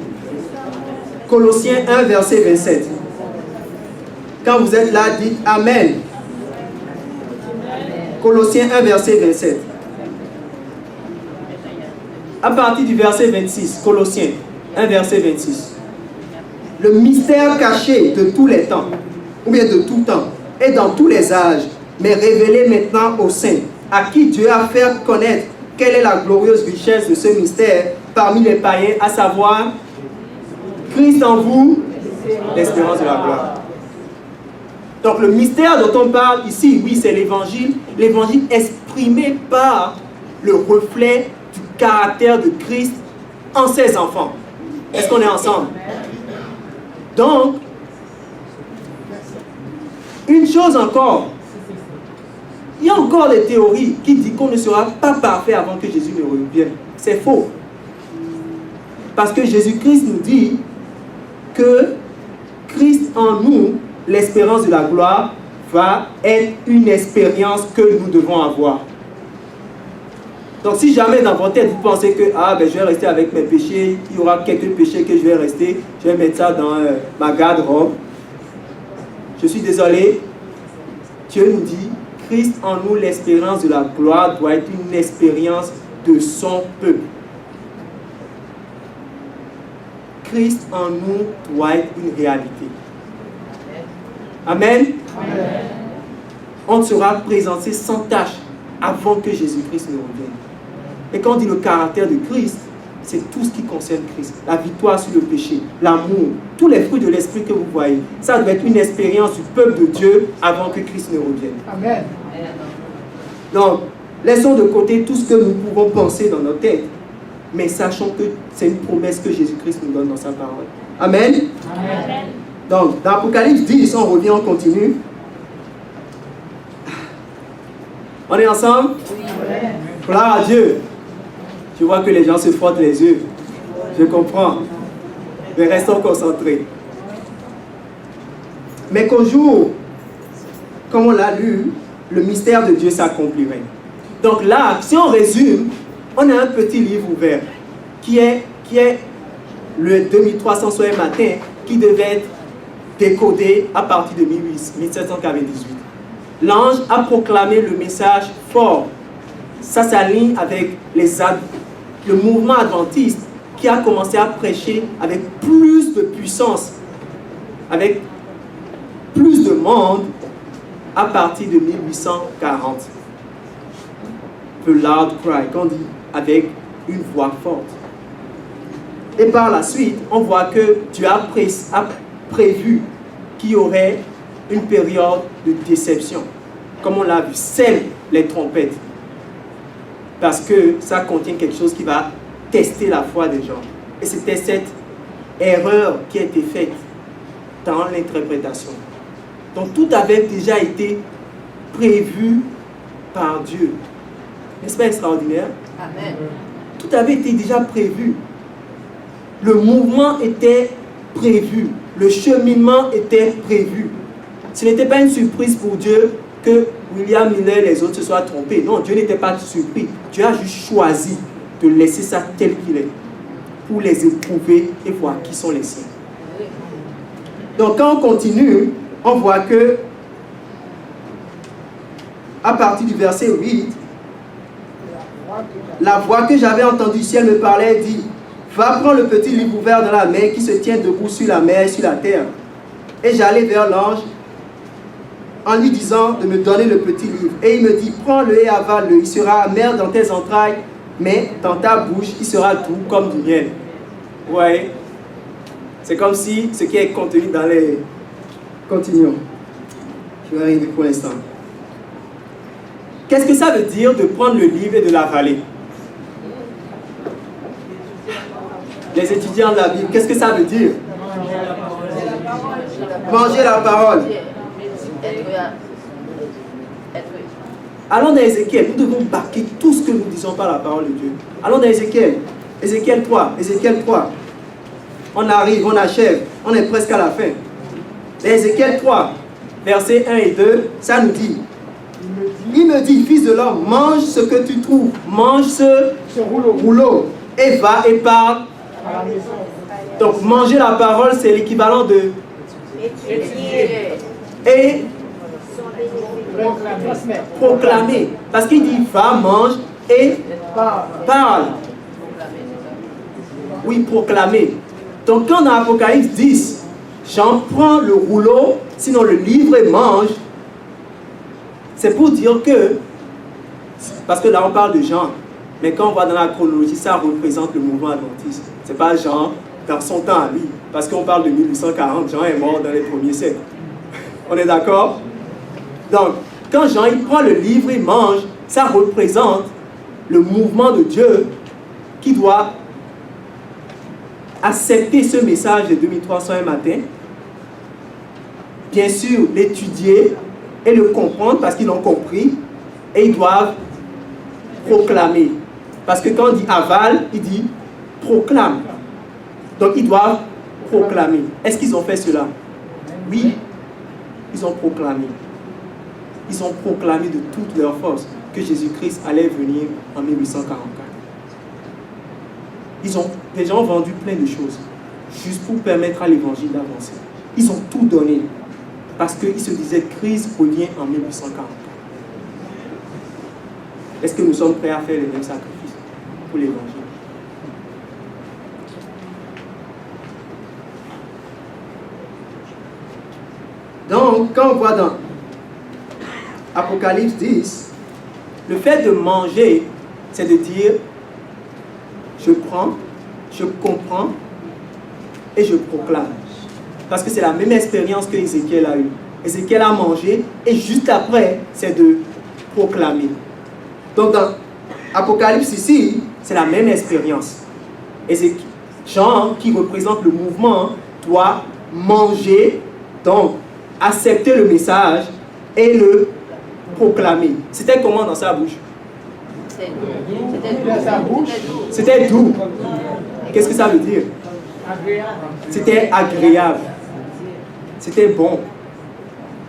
Speaker 1: Colossiens 1, verset 27. Quand vous êtes là, dites Amen. Colossiens 1, verset 27. À partir du verset 26, Colossiens 1, verset 26. Le mystère caché de tous les temps, ou bien de tout temps, et dans tous les âges, mais révélé maintenant aux saints, à qui Dieu a fait connaître quelle est la glorieuse richesse de ce mystère parmi les païens, à savoir Christ en vous, l'espérance de la gloire. Donc le mystère dont on parle ici, oui, c'est l'évangile. L'évangile exprimé par le reflet du caractère de Christ en ses enfants. Est-ce qu'on est ensemble? Donc, une chose encore, il y a encore des théories qui disent qu'on ne sera pas parfait avant que Jésus ne revienne. C'est faux. Parce que Jésus-Christ nous dit que Christ en nous, l'espérance de la gloire, va être une expérience que nous devons avoir. Donc si jamais dans votre tête vous pensez que je vais rester avec mes péchés, il y aura quelques péchés que je vais mettre ça dans ma garde-robe. Je suis désolé, Dieu nous dit, Christ en nous, l'espérance de la gloire doit être une expérience de son peuple. Christ en nous doit être une réalité. Amen. Amen. On sera présenté sans tâche avant que Jésus-Christ ne revienne. Et quand on dit le caractère de Christ, c'est tout ce qui concerne Christ. La victoire sur le péché, l'amour, tous les fruits de l'esprit que vous voyez. Ça doit être une expérience du peuple de Dieu avant que Christ ne revienne.
Speaker 3: Amen.
Speaker 1: Donc, laissons de côté tout ce que nous pouvons penser dans nos têtes. Mais sachons que c'est une promesse que Jésus-Christ nous donne dans sa parole. Amen.
Speaker 2: Amen.
Speaker 1: Donc, dans Apocalypse 10, on revient, on continue. On est ensemble?
Speaker 2: Oui.
Speaker 1: Gloire à Dieu. Je vois que les gens se frottent les yeux. Je comprends. Mais restons concentrés. Mais qu'au jour, comme on l'a lu, le mystère de Dieu s'accomplirait. Donc là, si on résume, on a un petit livre ouvert qui est le 2300 matin qui devait être décodé à partir de 1798. L'ange a proclamé le message fort. Ça s'aligne avec le mouvement adventiste qui a commencé à prêcher avec plus de puissance, avec plus de monde à partir de 1840. The loud cry, qu'on dit avec une voix forte. Et par la suite, on voit que Dieu a prévu qu'il y aurait une période de déception. Comme on l'a vu, scelle les trompettes. Parce que ça contient quelque chose qui va tester la foi des gens. Et c'était cette erreur qui a été faite dans l'interprétation. Donc tout avait déjà été prévu par Dieu. N'est-ce pas extraordinaire?
Speaker 2: Amen.
Speaker 1: Tout avait été déjà prévu. Le mouvement était prévu. Le cheminement était prévu. Ce n'était pas une surprise pour Dieu que William Miller et les autres se soient trompés. Non, Dieu n'était pas surpris. Dieu a juste choisi de laisser ça tel qu'il est pour les éprouver et voir qui sont les siens. Donc quand on continue, on voit que à partir du verset 8, la voix que j'avais entendue du ciel me parlait et dit: va prendre le petit livre ouvert dans la main qui se tient debout sur la mer et sur la terre. Et j'allai vers l'ange en lui disant de me donner le petit livre. Et il me dit: prends-le et avale-le. Il sera amer dans tes entrailles, mais dans ta bouche, il sera doux comme du miel. Vous voyez? C'est comme si ce qui est contenu dans les... Continuons. Je vais arriver pour l'instant. Qu'est-ce que ça veut dire de prendre le livre et de l'avaler? Les étudiants de la Bible, qu'est-ce que ça veut dire? Manger la parole. Allons dans Ézéchiel, nous devons baquer tout ce que nous disons par la parole de Dieu. Allons dans Ézéchiel. Ézéchiel 3. Ézéchiel 3. On arrive, on achève, on est presque à la fin. Dans Ézéchiel 3, versets 1 et 2, ça nous dit: il me dit, fils de l'homme, mange ce que tu trouves, mange ce rouleau, et va et parle. Donc manger la parole, c'est l'équivalent de et proclamer. Parce qu'il dit va, mange et parle. Oui, proclamer. Donc quand dans Apocalypse 10, Jean prend le rouleau, sinon le livre, et mange, c'est pour dire que, parce que là on parle de Jean, mais quand on va dans la chronologie, ça représente le mouvement adventiste. Ce n'est pas Jean dans son temps à lui, parce qu'on parle de 1840, Jean est mort dans les premiers siècles. On est d'accord? Donc, quand Jean il prend le livre et mange, ça représente le mouvement de Dieu qui doit accepter ce message de 2300 un matin, bien sûr l'étudier et le comprendre parce qu'ils l'ont compris, et ils doivent proclamer. Parce que quand on dit avale, il dit proclame. Donc ils doivent proclamer. Est-ce qu'ils ont fait cela? Oui, ils ont proclamé. Ils ont proclamé de toute leur force que Jésus-Christ allait venir en 1844. Les gens ont vendu plein de choses juste pour permettre à l'évangile d'avancer. Ils ont tout donné parce qu'ils se disaient Christ revient en 1844. Est-ce que nous sommes prêts à faire les mêmes sacrifices pour l'évangile? Donc, quand on voit dans Apocalypse 10, le fait de manger, c'est de dire je prends, je comprends et je proclame. Parce que c'est la même expérience que Ézéchiel a eue. Ézéchiel a mangé et juste après, c'est de proclamer. Donc dans Apocalypse ici, c'est la même expérience. Jean, qui représente le mouvement, doit manger, donc accepter le message et le proclamer. C'était comment dans sa bouche? C'était doux. Qu'est-ce que ça veut dire? C'était agréable. C'était bon.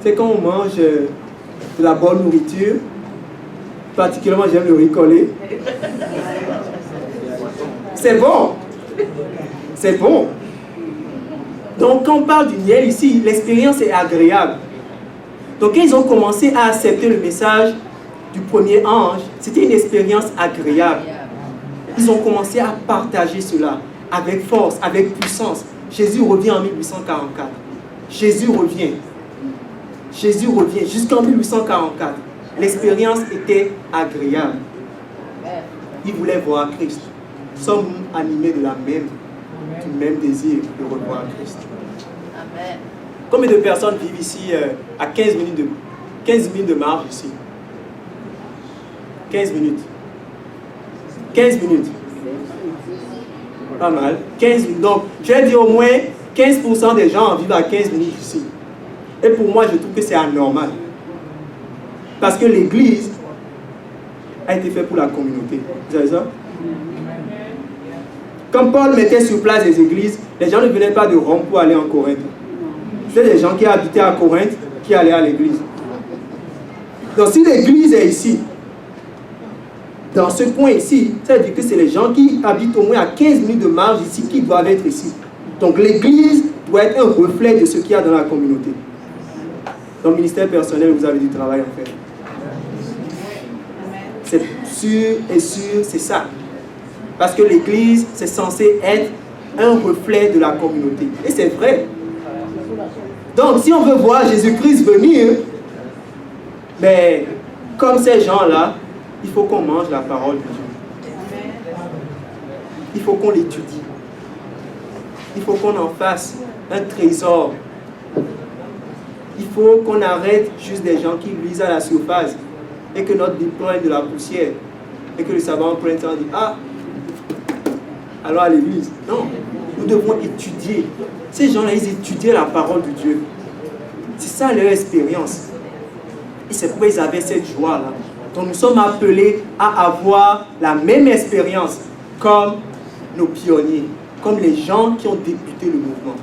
Speaker 1: C'est quand on mange de la bonne nourriture. Particulièrement, j'aime le riz collé. C'est bon. C'est bon. Donc, quand on parle du miel ici, l'expérience est agréable. Donc, quand ils ont commencé à accepter le message du premier ange, c'était une expérience agréable. Ils ont commencé à partager cela avec force, avec puissance. Jésus revient en 1844. Jésus revient. Jésus revient jusqu'en 1844. L'expérience était agréable. Ils voulaient voir Christ. Sommes-nous animés du même désir de revoir Christ?
Speaker 2: Amen.
Speaker 1: Combien de personnes vivent ici à 15 minutes de marche ici? 15 minutes. 15 minutes. Pas mal. 15 minutes. Donc, je vais dire au moins 15% des gens vivent à 15 minutes ici. Et pour moi, je trouve que c'est anormal. Parce que l'église a été faite pour la communauté. Vous savez ça? Quand Paul mettait sur place les églises, les gens ne venaient pas de Rome pour aller en Corinthe. C'était des gens qui habitaient à Corinthe qui allaient à l'église. Donc si l'église est ici, dans ce coin ici, ça veut dire que c'est les gens qui habitent au moins à 15 minutes de marche ici qui doivent être ici. Donc l'église doit être un reflet de ce qu'il y a dans la communauté. Dans le ministère personnel, vous avez du travail en fait. C'est sûr et sûr, c'est ça. Parce que l'église, c'est censé être un reflet de la communauté. Et c'est vrai. Donc, si on veut voir Jésus-Christ venir, mais comme ces gens-là, il faut qu'on mange la parole de Dieu. Il faut qu'on l'étudie. Il faut qu'on en fasse un trésor. Il faut qu'on arrête juste des gens qui lisent à la surface et que notre Bible prenne de la poussière et que le sabbat en prenne temps dit ah, alors à l'église. Non, nous devons étudier. Ces gens-là, ils étudiaient la parole de Dieu. C'est ça leur expérience. Et c'est pourquoi ils avaient cette joie-là. Donc nous sommes appelés à avoir la même expérience comme nos pionniers, comme les gens qui ont débuté le mouvement,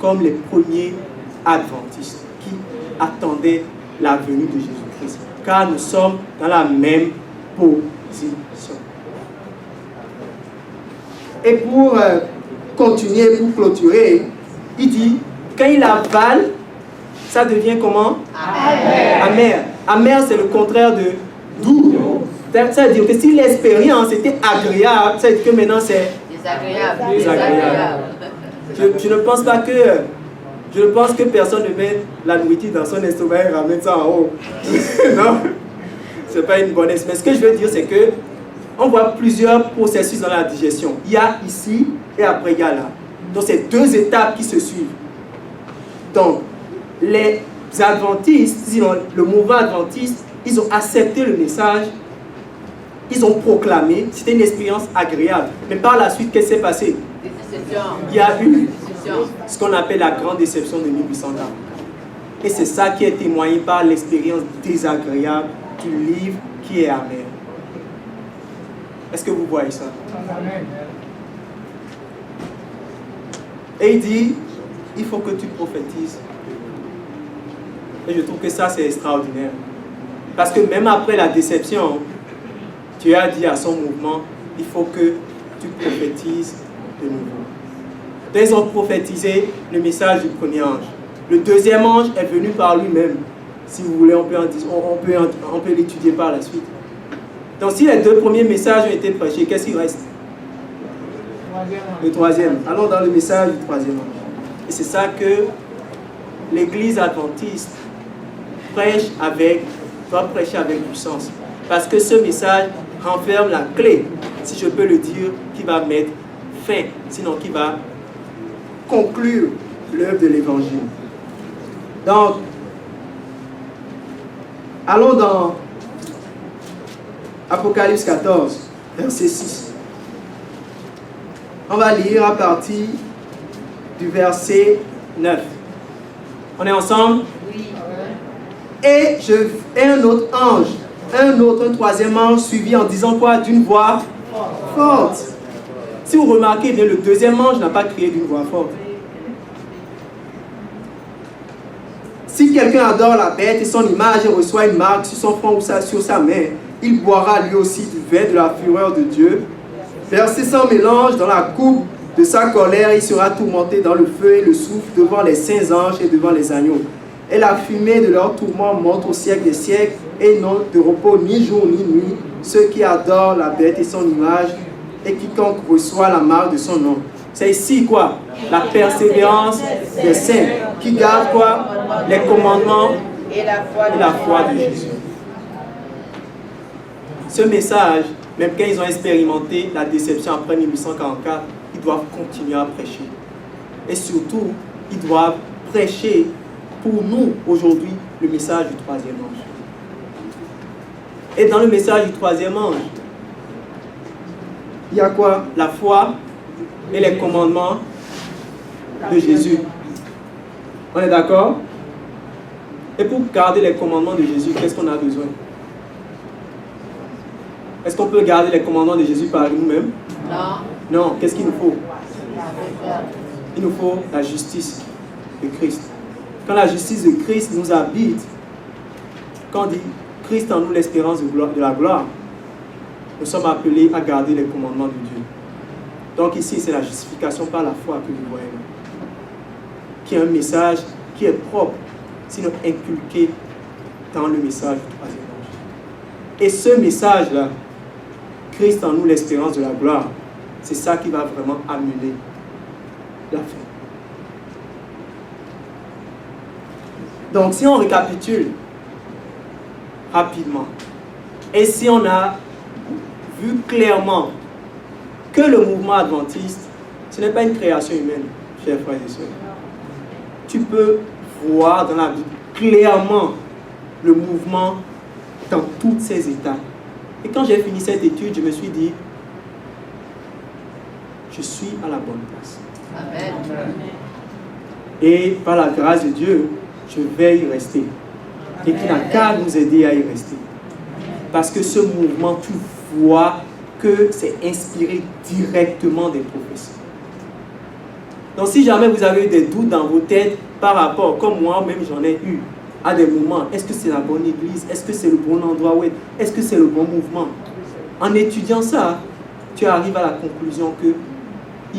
Speaker 1: comme les premiers adventistes qui attendaient la venue de Jésus-Christ. Car nous sommes dans la même position. Et pour continuer, pour clôturer, il dit, quand il avale, ça devient comment? Amer. Amer. Amer, c'est le contraire de doux. Ça veut dire que si l'expérience était agréable, ça veut dire que maintenant c'est
Speaker 2: désagréable.
Speaker 1: Désagréable. Je ne pense pas que... Je ne pense que personne ne met la nourriture dans son estomac et ramène ça en haut. Non, ce n'est pas une bonne expérience. Ce que je veux dire, c'est que on voit plusieurs processus dans la digestion. Il y a ici et après il y a là. Donc c'est deux étapes qui se suivent. Donc adventistes, sinon le mouvement adventiste, ils ont accepté le message, ils ont proclamé, c'était une expérience agréable. Mais par la suite, qu'est-ce qui s'est passé? Il y a eu ce qu'on appelle la grande déception de 1840. Et c'est ça qui est témoigné par l'expérience désagréable du livre qui est amer. Est-ce que vous voyez ça? Et il dit, il faut que tu prophétises. Et je trouve que ça, c'est extraordinaire. Parce que même après la déception, Dieu a dit à son mouvement, il faut que tu prophétises de nouveau. Donc, ils ont prophétisé le message du premier ange. Le deuxième ange est venu par lui-même. Si vous voulez, on peut l'étudier par la suite. Donc, si les deux premiers messages ont été prêchés, qu'est-ce qui reste? Le troisième. Allons dans le message du troisième ange. Et c'est ça que l'Église adventiste doit prêcher avec puissance. Parce que ce message renferme la clé, si je peux le dire, qui va mettre fin, sinon qui va conclure l'œuvre de l'Évangile. Donc, allons dans Apocalypse 14, verset 6. On va lire à partir du verset 9. On est ensemble?
Speaker 2: Oui.
Speaker 1: Et un troisième ange suivi en disant quoi? D'une voix forte. Si vous remarquez bien, le deuxième ange n'a pas crié d'une voix forte. Si quelqu'un adore la bête et son image et reçoit une marque sur son front ou sur sa main, il boira lui aussi du vin de la fureur de Dieu, versé sans mélange dans la coupe de sa colère. Il sera tourmenté dans le feu et le soufre devant les saints anges et devant les agneaux. Et la fumée de leur tourment monte au siècle des siècles, et n'ont de repos ni jour ni nuit, ceux qui adorent la bête et son image, et quiconque reçoit la marque de son nom. C'est ici quoi? La persévérance des saints, qui gardent quoi? Les commandements et la foi de Jésus. Ce message, même quand ils ont expérimenté la déception après 1844, ils doivent continuer à prêcher. Et surtout, ils doivent prêcher pour nous, aujourd'hui, le message du troisième ange. Et dans le message du troisième ange, il y a quoi? La foi et les commandements de Jésus. On est d'accord? Et pour garder les commandements de Jésus, qu'est-ce qu'on a besoin? Est-ce qu'on peut garder les commandements de Jésus par nous-mêmes? Non. Non, qu'est-ce qu'il nous faut? Il nous faut la justice de Christ. Quand la justice de Christ nous habite, quand on dit Christ en nous l'espérance de la gloire, nous sommes appelés à garder les commandements de Dieu. Donc ici, c'est la justification par la foi que nous voyons, qui est un message qui est propre, sinon inculqué dans le message du troisième ange. Et ce message-là, Christ en nous l'espérance de la gloire, c'est ça qui va vraiment amener la fin. Donc si on récapitule rapidement, et si on a vu clairement que le mouvement adventiste, ce n'est pas une création humaine, chers frères et sœurs. Tu peux voir dans la Bible clairement le mouvement dans toutes ses étapes. Et quand j'ai fini cette étude, je me suis dit, je suis à la bonne place.
Speaker 2: Amen.
Speaker 1: Et par la grâce de Dieu, je vais y rester. Et qui n'a qu'à nous aider à y rester. Parce que ce mouvement, tu vois que c'est inspiré directement des prophéties. Donc si jamais vous avez eu des doutes dans vos têtes par rapport, comme moi-même j'en ai eu, à des moments, est-ce que c'est la bonne église? Est-ce que c'est le bon endroit? Est-ce que c'est le bon mouvement? En étudiant ça, tu arrives à la conclusion qu'il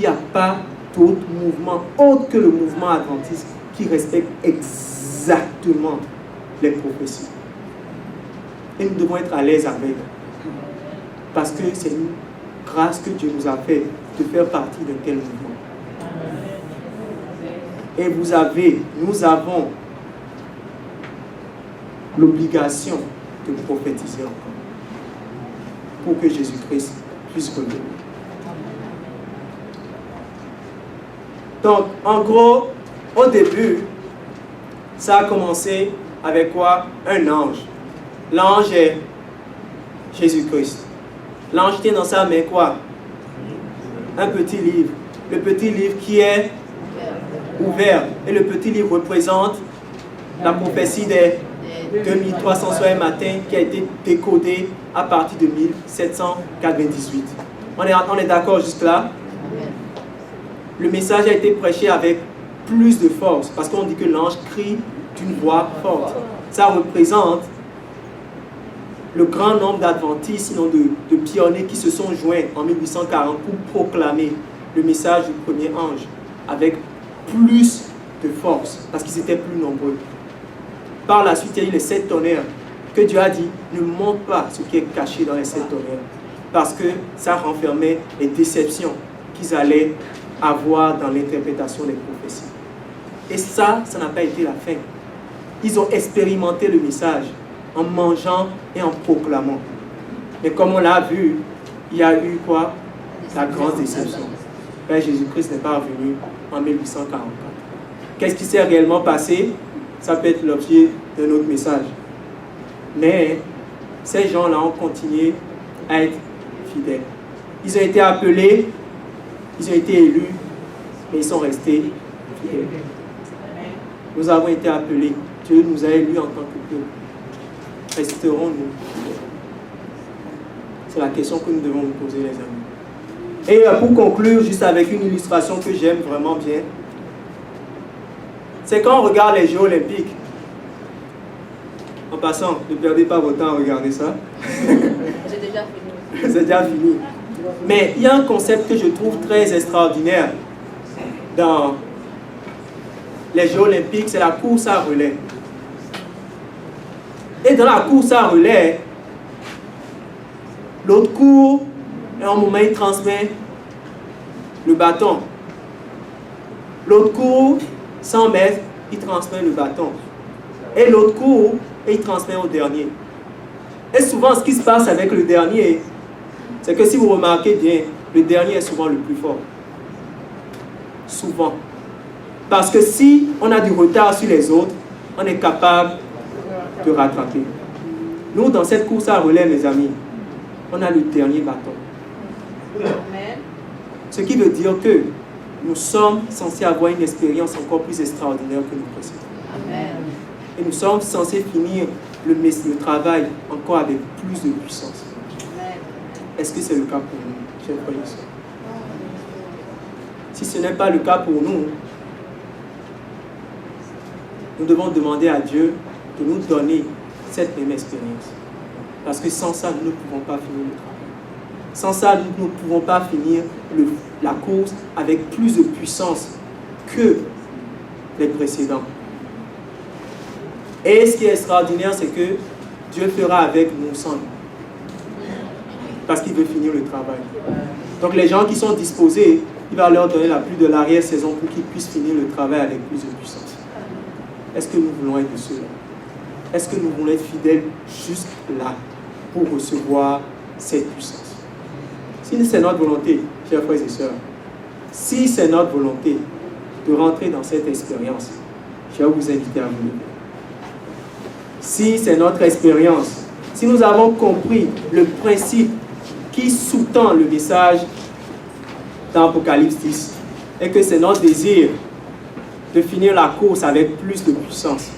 Speaker 1: n'y a pas d'autre mouvement autre que le mouvement adventiste qui respecte exactement les prophéties. Et nous devons être à l'aise avec. Parce que c'est une grâce que Dieu nous a fait de faire partie de tel mouvement. Et nous avons l'obligation de prophétiser encore pour que Jésus-Christ puisse revenir. Donc, en gros, au début, Ça a commencé avec quoi? Un ange. L'ange est Jésus-Christ. L'ange tient dans sa main quoi? Un petit livre. Le petit livre qui est ouvert. Et le petit livre représente la prophétie des 2300 soirs et matins qui a été décodée à partir de 1798. On est d'accord jusque-là? Le message a été prêché avec plus de force parce qu'on dit que l'ange crie d'une voix forte. Ça représente le grand nombre d'adventistes, sinon de pionniers qui se sont joints en 1840 pour proclamer le message du premier ange avec plus de force parce qu'ils étaient plus nombreux. Par la suite, il y a eu les 7 tonnerres que Dieu a dit ne montre pas ce qui est caché dans les 7 tonnerres parce que ça renfermait les déceptions qu'ils allaient avoir dans l'interprétation des prophéties. Et ça n'a pas été la fin. Ils ont expérimenté le message en mangeant et en proclamant. Mais comme on l'a vu, il y a eu quoi? La grande déception. Père Jésus-Christ n'est pas revenu en 1844. Qu'est-ce qui s'est réellement passé? Ça peut être l'objet d'un autre message. Mais ces gens-là ont continué à être fidèles. Ils ont été appelés, ils ont été élus, mais ils sont restés fidèles. Nous avons été appelés. Dieu nous a élus en tant que peuple. Resterons-nous fidèles? C'est la question que nous devons nous poser, les amis. Et pour conclure, juste avec une illustration que j'aime vraiment bien, c'est quand on regarde les Jeux Olympiques. En passant, ne perdez pas votre temps à regarder ça.
Speaker 2: J'ai déjà fini.
Speaker 1: C'est déjà fini. Mais il y a un concept que je trouve très extraordinaire dans les Jeux Olympiques, c'est la course à relais. Et dans la course à relais, l'autre court et à un moment il transmet le bâton. L'autre court 100 mètres, il transmet le bâton. Et l'autre court et il transmet au dernier. Et souvent, ce qui se passe avec le dernier, c'est que si vous remarquez bien, le dernier est souvent le plus fort. Souvent. Parce que si on a du retard sur les autres, on est capable de rattraper. Nous, dans cette course à relais, mes amis, on a le dernier bâton.
Speaker 2: Amen.
Speaker 1: Ce qui veut dire que nous sommes censés avoir une expérience encore plus extraordinaire que nous précédents.
Speaker 2: Amen.
Speaker 1: Et nous sommes censés finir le travail encore avec plus de puissance.
Speaker 2: Amen.
Speaker 1: Est-ce que c'est le cas pour nous, chers frères et sœurs? Si ce n'est pas le cas pour nous, nous devons demander à Dieu de nous donner cette même expérience. Parce que sans ça, nous ne pouvons pas finir le travail. Sans ça, nous ne pouvons pas finir la course avec plus de puissance que les précédents. Et ce qui est extraordinaire, c'est que Dieu fera avec nous sans nous. Parce qu'il veut finir le travail. Donc les gens qui sont disposés, il va leur donner la pluie de l'arrière-saison pour qu'ils puissent finir le travail avec plus de puissance. Est-ce que nous voulons être de ceux-là? Est-ce que nous voulons être fidèles juste là pour recevoir cette puissance? Si c'est notre volonté, chers frères et sœurs, si c'est notre volonté de rentrer dans cette expérience, je vais vous inviter à venir. Si c'est notre expérience, si nous avons compris le principe qui sous-tend le message dans Apocalypse 10, et que c'est notre désir de finir la course avec plus de puissance,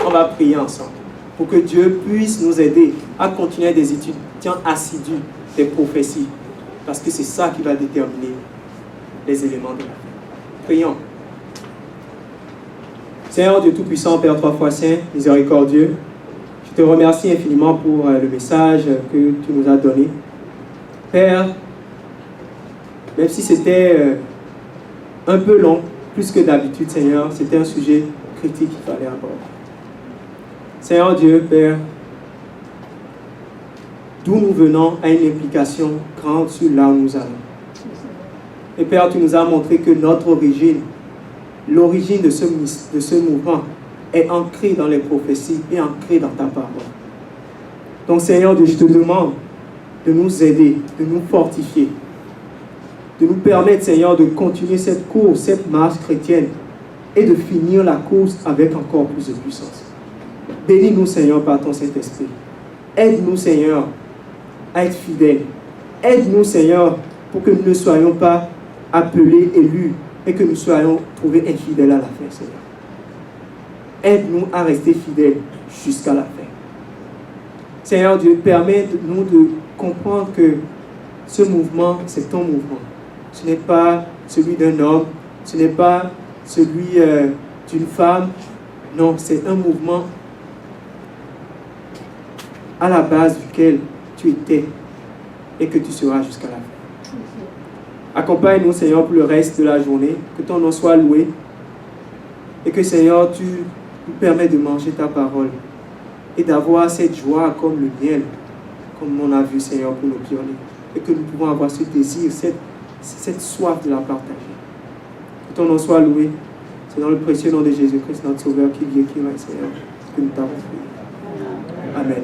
Speaker 1: on va prier ensemble pour que Dieu puisse nous aider à continuer des étudiants assidus des prophéties, parce que c'est ça qui va déterminer les éléments de la vie. Prions. Seigneur Dieu Tout-Puissant, Père 3 fois Saint, miséricordieux, je te remercie infiniment pour le message que tu nous as donné. Père, même si c'était un peu long, plus que d'habitude, Seigneur, c'était un sujet critique qu'il fallait aborder. Seigneur Dieu, Père, d'où nous venons a une implication grande sur là où nous allons. Et Père, tu nous as montré que notre origine, l'origine de ce mouvement est ancrée dans les prophéties et ancrée dans ta parole. Donc Seigneur Dieu, je te demande de nous aider, de nous fortifier, de nous permettre, Seigneur, de continuer cette course, cette marche chrétienne et de finir la course avec encore plus de puissance. Bénis-nous, Seigneur, par ton Saint-Esprit. Aide-nous, Seigneur, à être fidèles. Aide-nous, Seigneur, pour que nous ne soyons pas appelés, élus, et que nous soyons trouvés infidèles à la fin, Seigneur. Aide-nous à rester fidèles jusqu'à la fin. Seigneur Dieu, permets-nous de comprendre que ce mouvement, c'est ton mouvement. Ce n'est pas celui d'un homme, ce n'est pas celui d'une femme. Non, c'est un mouvement à la base duquel tu étais et que tu seras jusqu'à la fin. Accompagne-nous, Seigneur, pour le reste de la journée. Que ton nom soit loué. Et que, Seigneur, tu nous permets de manger ta parole et d'avoir cette joie comme le miel, comme on a vu, Seigneur, pour nos pionniers. Et que nous pouvons avoir ce désir, cette soif de la partager. Que ton nom soit loué. C'est dans le précieux nom de Jésus-Christ, notre Sauveur, qui vit et qui règne, Seigneur, que nous t'avons prié. Amen.